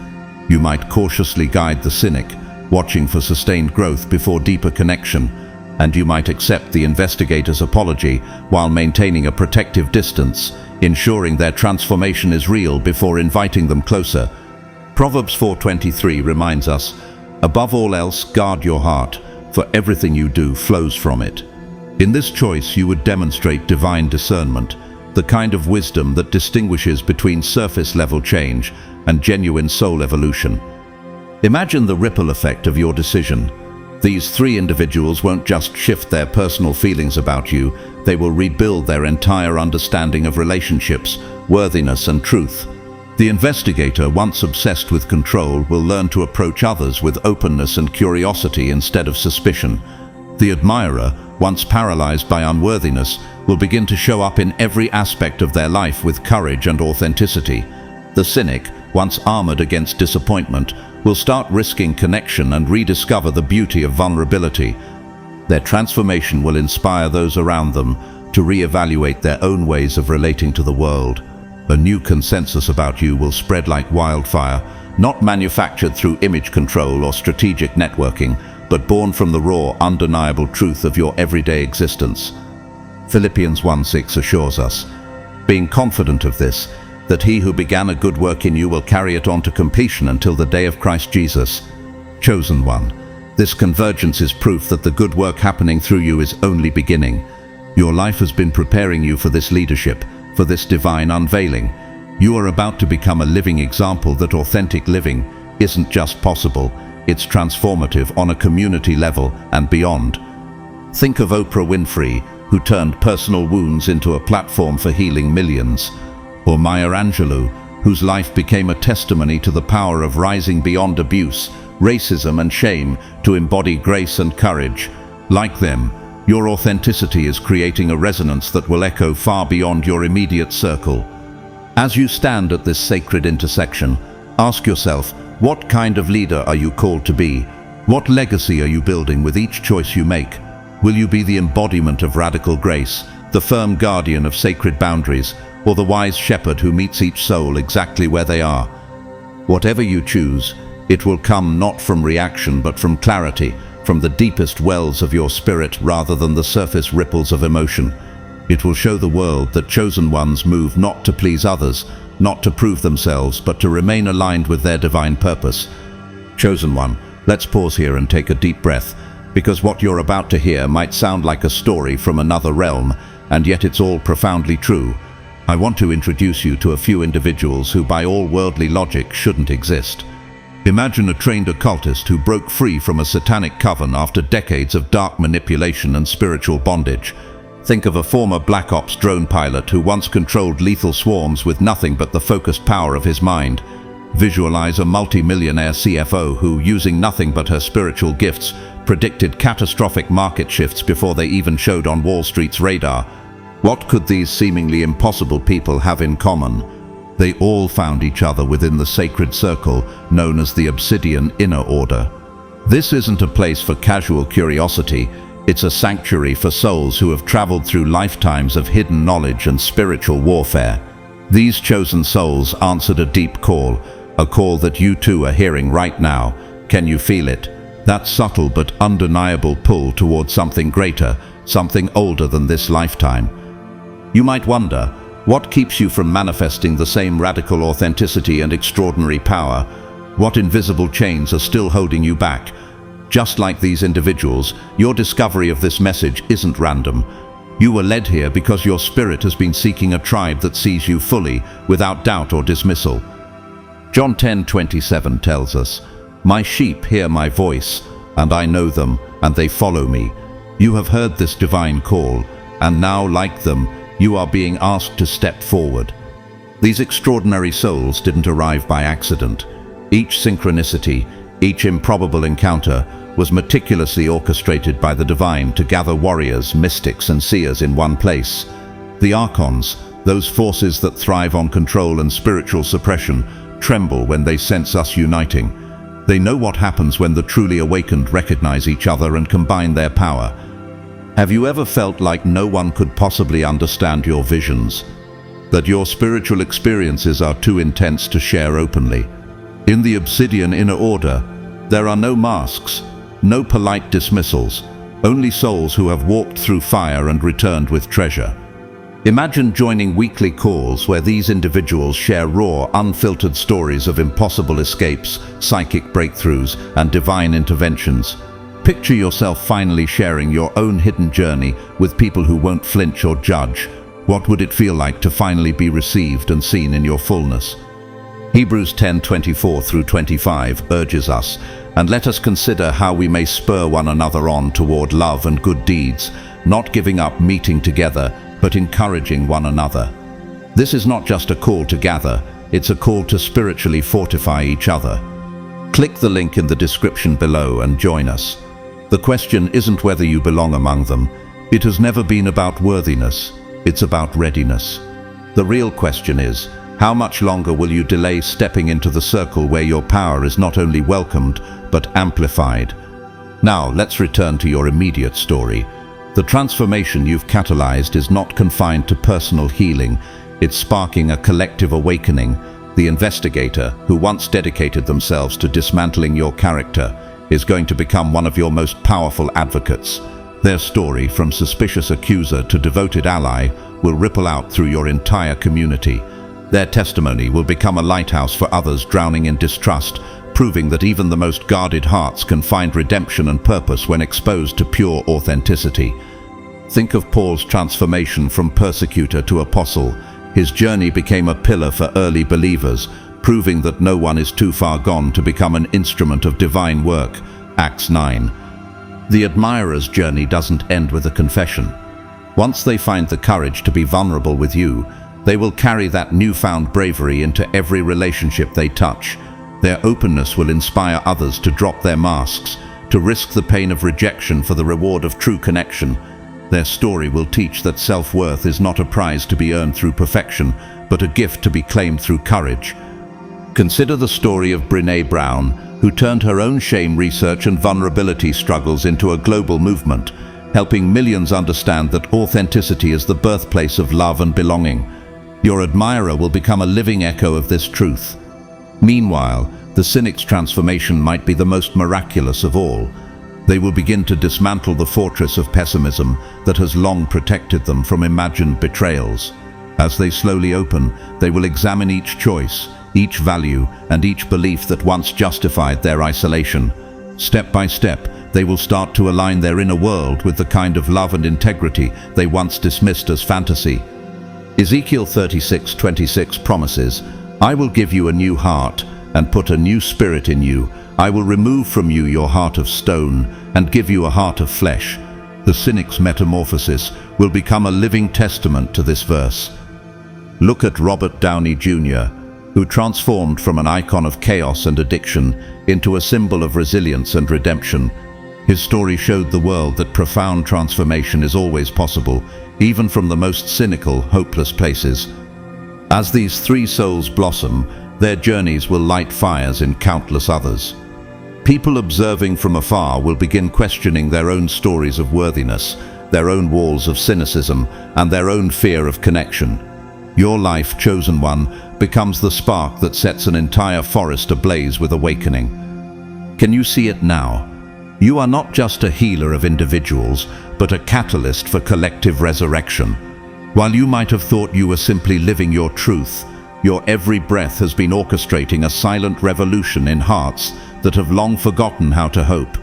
You might cautiously guide the cynic, watching for sustained growth before deeper connection. And you might accept the investigator's apology while maintaining a protective distance, ensuring their transformation is real before inviting them closer. Proverbs 4:23 reminds us, "Above all else, guard your heart, for everything you do flows from it." In this choice, you would demonstrate divine discernment, the kind of wisdom that distinguishes between surface-level change and genuine soul evolution. Imagine the ripple effect of your decision. These three individuals won't just shift their personal feelings about you, they will rebuild their entire understanding of relationships, worthiness, and truth. The investigator, once obsessed with control, will learn to approach others with openness and curiosity instead of suspicion. The admirer, once paralyzed by unworthiness, will begin to show up in every aspect of their life with courage and authenticity. The cynic, once armored against disappointment, will start risking connection and rediscover the beauty of vulnerability. Their transformation will inspire those around them to reevaluate their own ways of relating to the world. A new consensus about you will spread like wildfire, not manufactured through image control or strategic networking, but born from the raw, undeniable truth of your everyday existence. Philippians 1:6 assures us, being confident of this, that he who began a good work in you will carry it on to completion until the day of Christ Jesus. Chosen one, this convergence is proof that the good work happening through you is only beginning. Your life has been preparing you for this leadership, for this divine unveiling. You are about to become a living example that authentic living isn't just possible, it's transformative on a community level and beyond. Think of Oprah Winfrey, who turned personal wounds into a platform for healing millions, or Maya Angelou, whose life became a testimony to the power of rising beyond abuse, racism and shame to embody grace and courage. Like them, your authenticity is creating a resonance that will echo far beyond your immediate circle. As you stand at this sacred intersection, ask yourself, what kind of leader are you called to be? What legacy are you building with each choice you make? Will you be the embodiment of radical grace, the firm guardian of sacred boundaries, or the wise shepherd who meets each soul exactly where they are? Whatever you choose, it will come not from reaction but from clarity, from the deepest wells of your spirit rather than the surface ripples of emotion. It will show the world that chosen ones move not to please others, not to prove themselves, but to remain aligned with their divine purpose. Chosen one, let's pause here and take a deep breath, because what you're about to hear might sound like a story from another realm, and yet it's all profoundly true. I want to introduce you to a few individuals who by all worldly logic shouldn't exist. Imagine a trained occultist who broke free from a satanic coven after decades of dark manipulation and spiritual bondage. Think of a former Black Ops drone pilot who once controlled lethal swarms with nothing but the focused power of his mind. Visualize a multi-millionaire CFO who, using nothing but her spiritual gifts, predicted catastrophic market shifts before they even showed on Wall Street's radar. What could these seemingly impossible people have in common? They all found each other within the sacred circle known as the Obsidian Inner Order. This isn't a place for casual curiosity, it's a sanctuary for souls who have traveled through lifetimes of hidden knowledge and spiritual warfare. These chosen souls answered a deep call, a call that you too are hearing right now. Can you feel it? That subtle but undeniable pull towards something greater, something older than this lifetime. You might wonder, what keeps you from manifesting the same radical authenticity and extraordinary power? What invisible chains are still holding you back? Just like these individuals, your discovery of this message isn't random. You were led here because your spirit has been seeking a tribe that sees you fully, without doubt or dismissal. John 10:27 tells us, "My sheep hear my voice, and I know them, and they follow me." You have heard this divine call, and now, like them, you are being asked to step forward. These extraordinary souls didn't arrive by accident. Each synchronicity, each improbable encounter was meticulously orchestrated by the divine to gather warriors, mystics, and seers in one place. The archons, those forces that thrive on control and spiritual suppression, tremble when they sense us uniting. They know what happens when the truly awakened recognize each other and combine their power. Have you ever felt like no one could possibly understand your visions? That your spiritual experiences are too intense to share openly? In the Obsidian Inner Order, there are no masks, no polite dismissals, only souls who have walked through fire and returned with treasure. Imagine joining weekly calls where these individuals share raw, unfiltered stories of impossible escapes, psychic breakthroughs, and divine interventions. Picture yourself finally sharing your own hidden journey with people who won't flinch or judge. What would it feel like to finally be received and seen in your fullness? Hebrews 10:24-25 urges us, "And let us consider how we may spur one another on toward love and good deeds, not giving up meeting together, but encouraging one another." This is not just a call to gather, it's a call to spiritually fortify each other. Click the link in the description below and join us. The question isn't whether you belong among them. It has never been about worthiness. It's about readiness. The real question is, how much longer will you delay stepping into the circle where your power is not only welcomed, but amplified? Now, let's return to your immediate story. The transformation you've catalyzed is not confined to personal healing. It's sparking a collective awakening. The investigator, who once dedicated themselves to dismantling your character, is going to become one of your most powerful advocates. Their story, from suspicious accuser to devoted ally, will ripple out through your entire community. Their testimony will become a lighthouse for others drowning in distrust, proving that even the most guarded hearts can find redemption and purpose when exposed to pure authenticity. Think of Paul's transformation from persecutor to apostle. His journey became a pillar for early believers, proving that no one is too far gone to become an instrument of divine work. Acts 9. The admirer's journey doesn't end with a confession. Once they find the courage to be vulnerable with you, they will carry that newfound bravery into every relationship they touch. Their openness will inspire others to drop their masks, to risk the pain of rejection for the reward of true connection. Their story will teach that self-worth is not a prize to be earned through perfection, but a gift to be claimed through courage. Consider the story of Brené Brown, who turned her own shame research and vulnerability struggles into a global movement, helping millions understand that authenticity is the birthplace of love and belonging. Your admirer will become a living echo of this truth. Meanwhile, the cynic's transformation might be the most miraculous of all. They will begin to dismantle the fortress of pessimism that has long protected them from imagined betrayals. As they slowly open, they will examine each choice, each value, and each belief that once justified their isolation. Step by step, they will start to align their inner world with the kind of love and integrity they once dismissed as fantasy. Ezekiel 36:26 promises, "I will give you a new heart and put a new spirit in you. I will remove from you your heart of stone and give you a heart of flesh." The cynic's metamorphosis will become a living testament to this verse. Look at Robert Downey Jr., who transformed from an icon of chaos and addiction into a symbol of resilience and redemption. His story showed the world that profound transformation is always possible, even from the most cynical, hopeless places. As these three souls blossom, their journeys will light fires in countless others. People observing from afar will begin questioning their own stories of worthiness, their own walls of cynicism, and their own fear of connection. Your life, chosen one, becomes the spark that sets an entire forest ablaze with awakening. Can you see it now? You are not just a healer of individuals, but a catalyst for collective resurrection. While you might have thought you were simply living your truth, your every breath has been orchestrating a silent revolution in hearts that have long forgotten how to hope.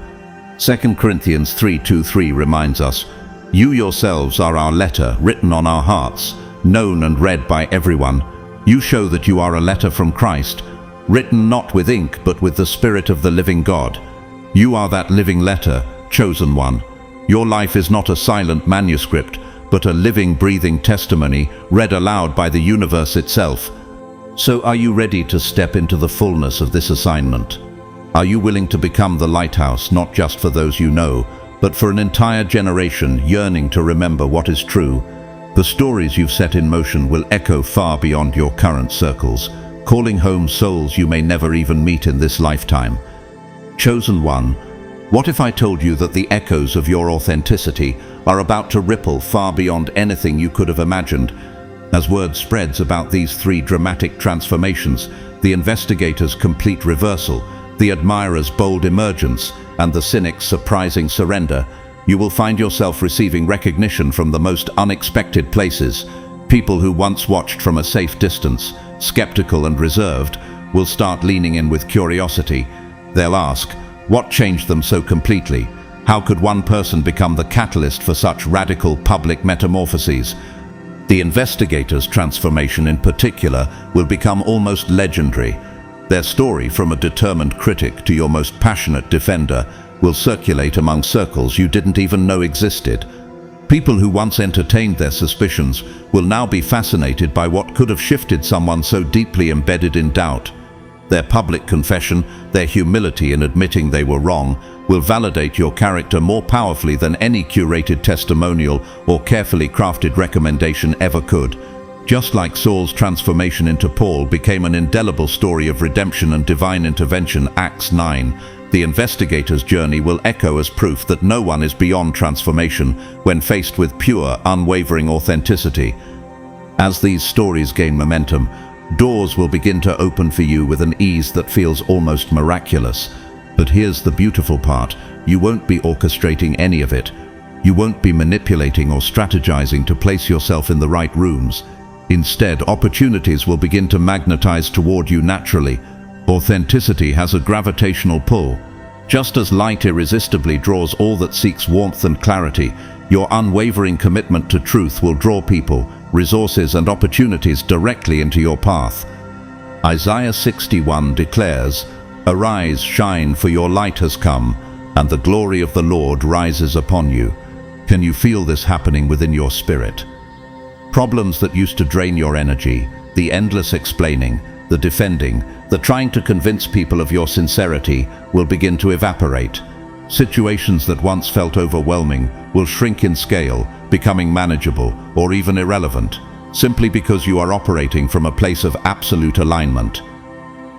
2 Corinthians 3:2-3 reminds us, "You yourselves are our letter, written on our hearts, known and read by everyone. You show that you are a letter from Christ, written not with ink but with the Spirit of the living God." You are that living letter, chosen one. Your life is not a silent manuscript, but a living, breathing testimony read aloud by the universe itself. So are you ready to step into the fullness of this assignment? Are you willing to become the lighthouse, not just for those you know, but for an entire generation yearning to remember what is true? The stories you've set in motion will echo far beyond your current circles, calling home souls you may never even meet in this lifetime. Chosen one, what if I told you that the echoes of your authenticity are about to ripple far beyond anything you could have imagined? As word spreads about these three dramatic transformations, the investigator's complete reversal, the admirer's bold emergence, and the cynic's surprising surrender, you will find yourself receiving recognition from the most unexpected places. People who once watched from a safe distance, skeptical and reserved, will start leaning in with curiosity. They'll ask, what changed them so completely? How could one person become the catalyst for such radical public metamorphoses? The investigator's transformation in particular will become almost legendary. Their story, from a determined critic to your most passionate defender, will circulate among circles you didn't even know existed. People who once entertained their suspicions will now be fascinated by what could have shifted someone so deeply embedded in doubt. Their public confession, their humility in admitting they were wrong, will validate your character more powerfully than any curated testimonial or carefully crafted recommendation ever could. Just like Saul's transformation into Paul became an indelible story of redemption and divine intervention, Acts 9, the investigator's journey will echo as proof that no one is beyond transformation when faced with pure, unwavering authenticity. As these stories gain momentum, doors will begin to open for you with an ease that feels almost miraculous. But here's the beautiful part: you won't be orchestrating any of it. You won't be manipulating or strategizing to place yourself in the right rooms. Instead, opportunities will begin to magnetize toward you naturally. Authenticity has a gravitational pull. Just as light irresistibly draws all that seeks warmth and clarity, your unwavering commitment to truth will draw people, resources, and opportunities directly into your path. Isaiah 61 declares, "Arise, shine, for your light has come, and the glory of the Lord rises upon you." Can you feel this happening within your spirit? Problems that used to drain your energy, the endless explaining, the defending, the trying to convince people of your sincerity, will begin to evaporate. Situations that once felt overwhelming will shrink in scale, becoming manageable or even irrelevant, simply because you are operating from a place of absolute alignment.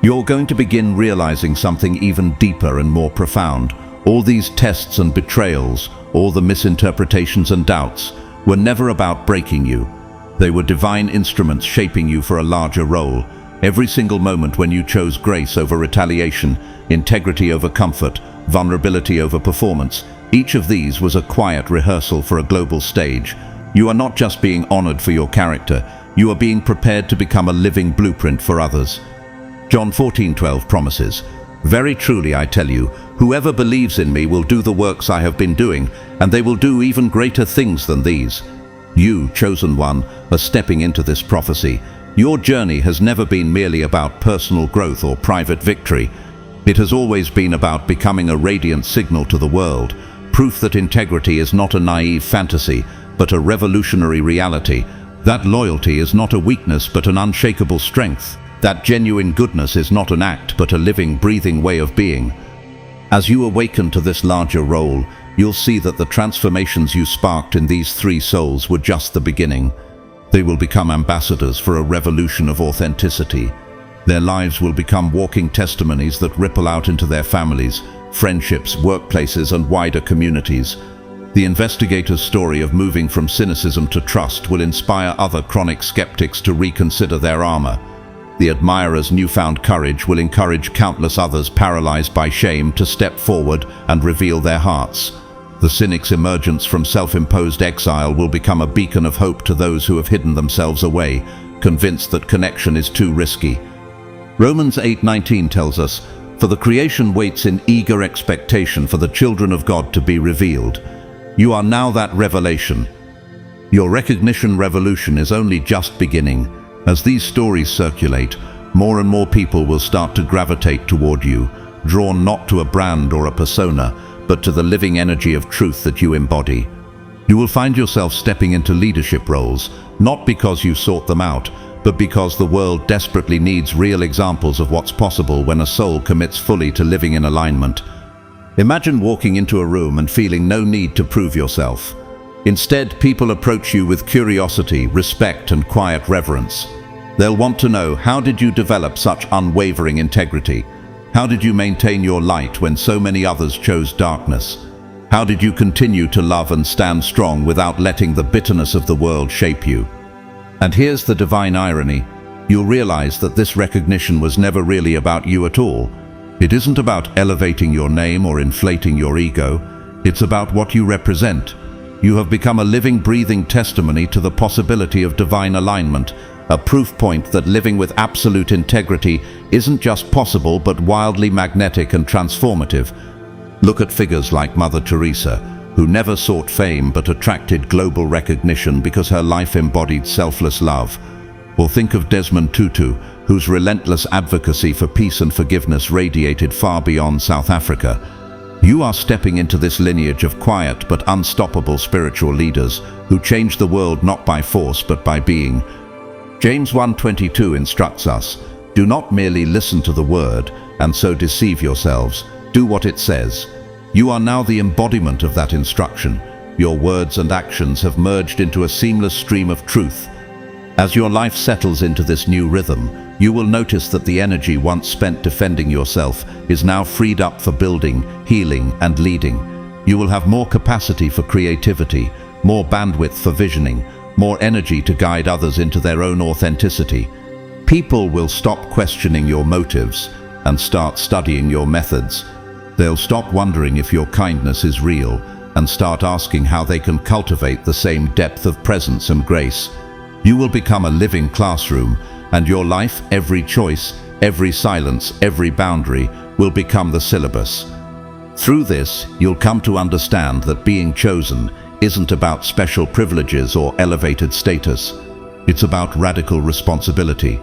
You're going to begin realizing something even deeper and more profound. All these tests and betrayals, all the misinterpretations and doubts, were never about breaking you. They were divine instruments shaping you for a larger role. Every single moment when you chose grace over retaliation, integrity over comfort, vulnerability over performance, each of these was a quiet rehearsal for a global stage. You are not just being honored for your character, you are being prepared to become a living blueprint for others. John 14:12 promises, "Very truly I tell you, whoever believes in me will do the works I have been doing, and they will do even greater things than these." You, chosen one, are stepping into this prophecy. Your journey has never been merely about personal growth or private victory. It has always been about becoming a radiant signal to the world, proof that integrity is not a naive fantasy, but a revolutionary reality. That loyalty is not a weakness, but an unshakable strength. That genuine goodness is not an act, but a living, breathing way of being. As you awaken to this larger role, you'll see that the transformations you sparked in these three souls were just the beginning. They will become ambassadors for a revolution of authenticity. Their lives will become walking testimonies that ripple out into their families, friendships, workplaces, and wider communities. The investigator's story of moving from cynicism to trust will inspire other chronic skeptics to reconsider their armor. The admirer's newfound courage will encourage countless others paralyzed by shame to step forward and reveal their hearts. The cynic's emergence from self-imposed exile will become a beacon of hope to those who have hidden themselves away, convinced that connection is too risky. Romans 8:19 tells us, "For the creation waits in eager expectation for the children of God to be revealed." You are now that revelation. Your recognition revolution is only just beginning. As these stories circulate, more and more people will start to gravitate toward you, drawn not to a brand or a persona, but to the living energy of truth that you embody. You will find yourself stepping into leadership roles, not because you sought them out, but because the world desperately needs real examples of what's possible when a soul commits fully to living in alignment. Imagine walking into a room and feeling no need to prove yourself. Instead, people approach you with curiosity, respect, and quiet reverence. They'll want to know, how did you develop such unwavering integrity? How did you maintain your light when so many others chose darkness? How did you continue to love and stand strong without letting the bitterness of the world shape you? And here's the divine irony. You'll realize that this recognition was never really about you at all. It isn't about elevating your name or inflating your ego. It's about what you represent. You have become a living, breathing testimony to the possibility of divine alignment, a proof point that living with absolute integrity isn't just possible but wildly magnetic and transformative. Look at figures like Mother Teresa, who never sought fame but attracted global recognition because her life embodied selfless love. Or think of Desmond Tutu, whose relentless advocacy for peace and forgiveness radiated far beyond South Africa. You are stepping into this lineage of quiet but unstoppable spiritual leaders who change the world not by force but by being. James 1:22 instructs us, "Do not merely listen to the word and so deceive yourselves. Do what it says." You are now the embodiment of that instruction. Your words and actions have merged into a seamless stream of truth. As your life settles into this new rhythm, you will notice that the energy once spent defending yourself is now freed up for building, healing, and leading. You will have more capacity for creativity, more bandwidth for visioning, more energy to guide others into their own authenticity. People will stop questioning your motives and start studying your methods. They'll stop wondering if your kindness is real and start asking how they can cultivate the same depth of presence and grace. You will become a living classroom, and your life, every choice, every silence, every boundary, will become the syllabus. Through this, you'll come to understand that being chosen isn't about special privileges or elevated status. It's about radical responsibility.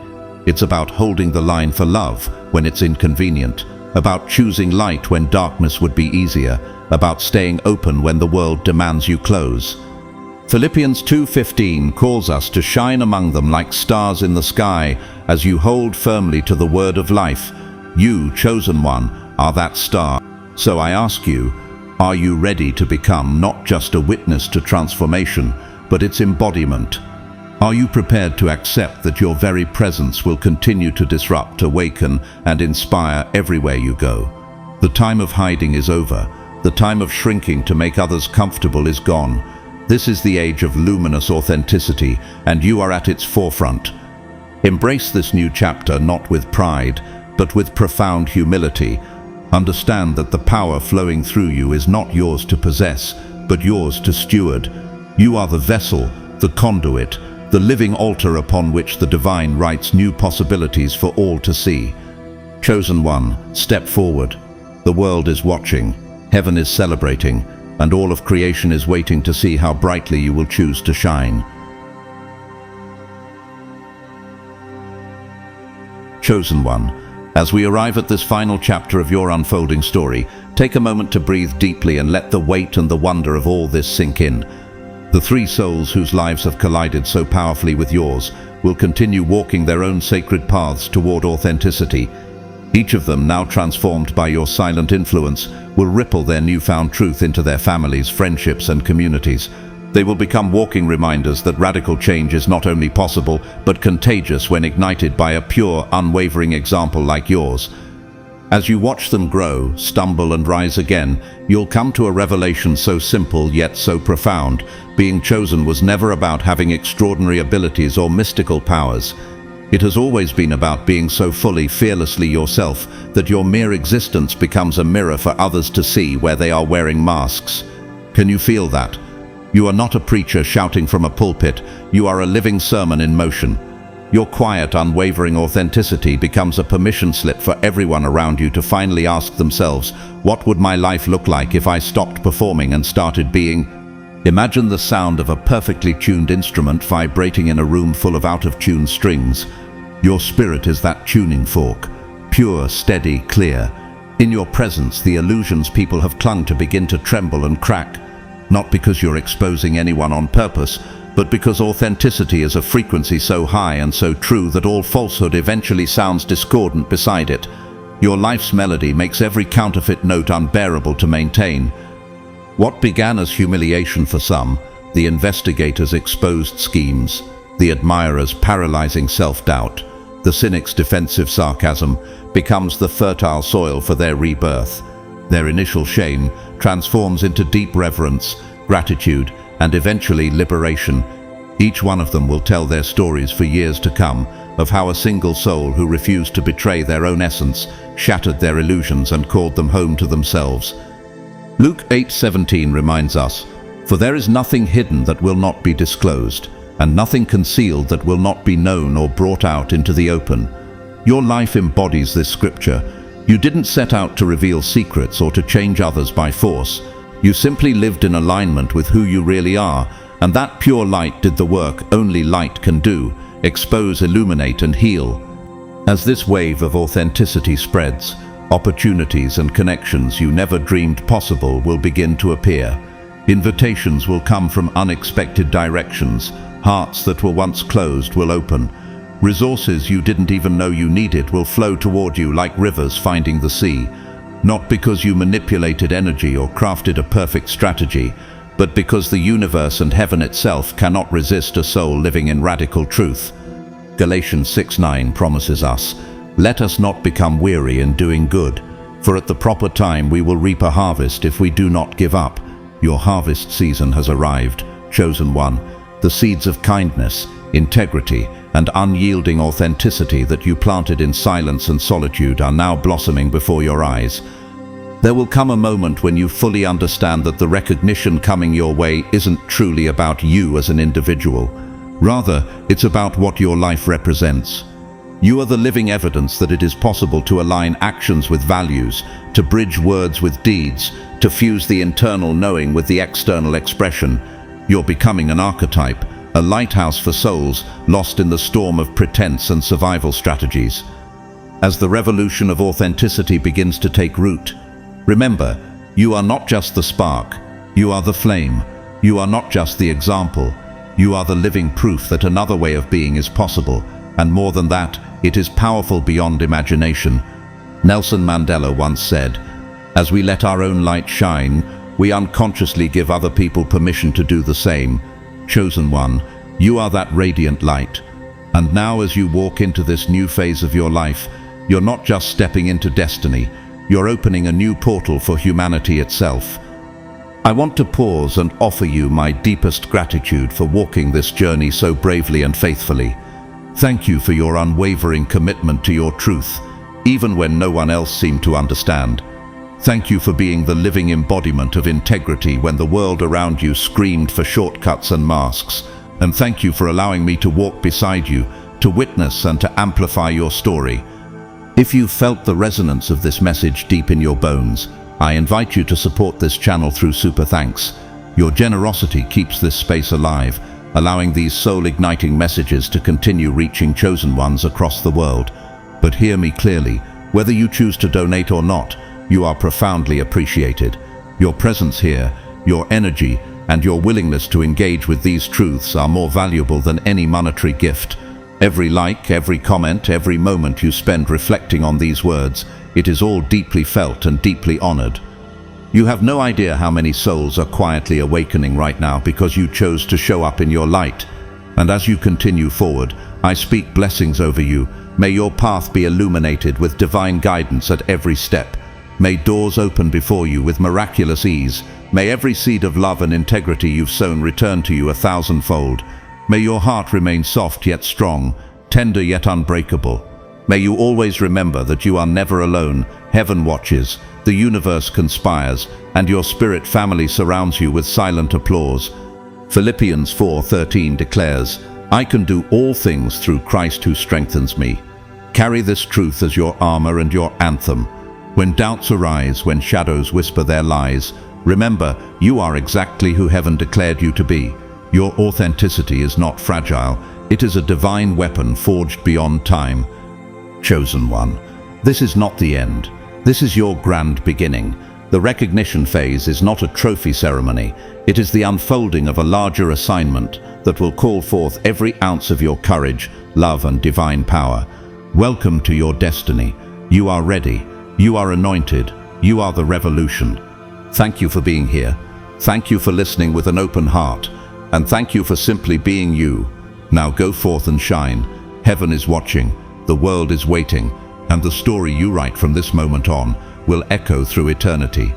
It's about holding the line for love when it's inconvenient, about choosing light when darkness would be easier, about staying open when the world demands you close. Philippians 2:15 calls us to shine among them like stars in the sky as you hold firmly to the word of life. You, chosen one, are that star. So I ask you, are you ready to become not just a witness to transformation, but its embodiment? Are you prepared to accept that your very presence will continue to disrupt, awaken, and inspire everywhere you go? The time of hiding is over. The time of shrinking to make others comfortable is gone. This is the age of luminous authenticity, and you are at its forefront. Embrace this new chapter not with pride, but with profound humility. Understand that the power flowing through you is not yours to possess, but yours to steward. You are the vessel, the conduit, the living altar upon which the divine writes new possibilities for all to see. Chosen one, step forward. The world is watching, heaven is celebrating, and all of creation is waiting to see how brightly you will choose to shine. Chosen one, as we arrive at this final chapter of your unfolding story, take a moment to breathe deeply and let the weight and the wonder of all this sink in. The three souls whose lives have collided so powerfully with yours will continue walking their own sacred paths toward authenticity. Each of them, now transformed by your silent influence, will ripple their newfound truth into their families, friendships, and communities. They will become walking reminders that radical change is not only possible, but contagious when ignited by a pure, unwavering example like yours. As you watch them grow, stumble, and rise again, you'll come to a revelation so simple yet so profound. Being chosen was never about having extraordinary abilities or mystical powers. It has always been about being so fully, fearlessly yourself that your mere existence becomes a mirror for others to see where they are wearing masks. Can you feel that? You are not a preacher shouting from a pulpit, you are a living sermon in motion. Your quiet, unwavering authenticity becomes a permission slip for everyone around you to finally ask themselves, what would my life look like if I stopped performing and started being? Imagine the sound of a perfectly tuned instrument vibrating in a room full of out-of-tune strings. Your spirit is that tuning fork, pure, steady, clear. In your presence, the illusions people have clung to begin to tremble and crack, not because you're exposing anyone on purpose, but because authenticity is a frequency so high and so true that all falsehood eventually sounds discordant beside it. Your life's melody makes every counterfeit note unbearable to maintain. What began as humiliation for some, the investigator's exposed schemes, the admirer's paralyzing self-doubt, the cynic's defensive sarcasm, becomes the fertile soil for their rebirth. Their initial shame transforms into deep reverence, gratitude, and eventually liberation. Each one of them will tell their stories for years to come of how a single soul who refused to betray their own essence shattered their illusions and called them home to themselves. Luke 8:17 reminds us, "For there is nothing hidden that will not be disclosed, and nothing concealed that will not be known or brought out into the open." Your life embodies this scripture. You didn't set out to reveal secrets or to change others by force. You simply lived in alignment with who you really are, and that pure light did the work only light can do: expose, illuminate, and heal. As this wave of authenticity spreads, opportunities and connections you never dreamed possible will begin to appear. Invitations will come from unexpected directions. Hearts that were once closed will open. Resources you didn't even know you needed will flow toward you like rivers finding the sea. Not because you manipulated energy or crafted a perfect strategy, but because the universe and heaven itself cannot resist a soul living in radical truth. Galatians 6:9 promises us, "Let us not become weary in doing good, for at the proper time we will reap a harvest if we do not give up." Your harvest season has arrived, chosen one. The seeds of kindness, integrity, and unyielding authenticity that you planted in silence and solitude are now blossoming before your eyes. There will come a moment when you fully understand that the recognition coming your way isn't truly about you as an individual. Rather, it's about what your life represents. You are the living evidence that it is possible to align actions with values, to bridge words with deeds, to fuse the internal knowing with the external expression. You're becoming an archetype, a lighthouse for souls lost in the storm of pretense and survival strategies. As the revolution of authenticity begins to take root, remember, you are not just the spark, you are the flame. You are not just the example, you are the living proof that another way of being is possible, and more than that, it is powerful beyond imagination. Nelson Mandela once said, "As we let our own light shine, we unconsciously give other people permission to do the same." Chosen one, you are that radiant light. And now as you walk into this new phase of your life, you're not just stepping into destiny, you're opening a new portal for humanity itself. I want to pause and offer you my deepest gratitude for walking this journey so bravely and faithfully. Thank you for your unwavering commitment to your truth, even when no one else seemed to understand. Thank you for being the living embodiment of integrity when the world around you screamed for shortcuts and masks. And thank you for allowing me to walk beside you, to witness and to amplify your story. If you felt the resonance of this message deep in your bones, I invite you to support this channel through Super Thanks. Your generosity keeps this space alive, allowing these soul-igniting messages to continue reaching chosen ones across the world. But hear me clearly, whether you choose to donate or not, you are profoundly appreciated. Your presence here, your energy, and your willingness to engage with these truths are more valuable than any monetary gift. Every like, every comment, every moment you spend reflecting on these words, it is all deeply felt and deeply honored. You have no idea how many souls are quietly awakening right now because you chose to show up in your light. And as you continue forward, I speak blessings over you. May your path be illuminated with divine guidance at every step. May doors open before you with miraculous ease. May every seed of love and integrity you've sown return to you 1,000-fold. May your heart remain soft yet strong, tender yet unbreakable. May you always remember that you are never alone. Heaven watches, the universe conspires, and your spirit family surrounds you with silent applause. Philippians 4:13 declares, "I can do all things through Christ who strengthens me." Carry this truth as your armor and your anthem. When doubts arise, when shadows whisper their lies, remember, you are exactly who heaven declared you to be. Your authenticity is not fragile. It is a divine weapon forged beyond time. Chosen one, this is not the end. This is your grand beginning. The recognition phase is not a trophy ceremony. It is the unfolding of a larger assignment that will call forth every ounce of your courage, love, and divine power. Welcome to your destiny. You are ready. You are anointed. You are the revolution. Thank you for being here. Thank you for listening with an open heart. And thank you for simply being you. Now go forth and shine. Heaven is watching. The world is waiting, and the story you write from this moment on will echo through eternity.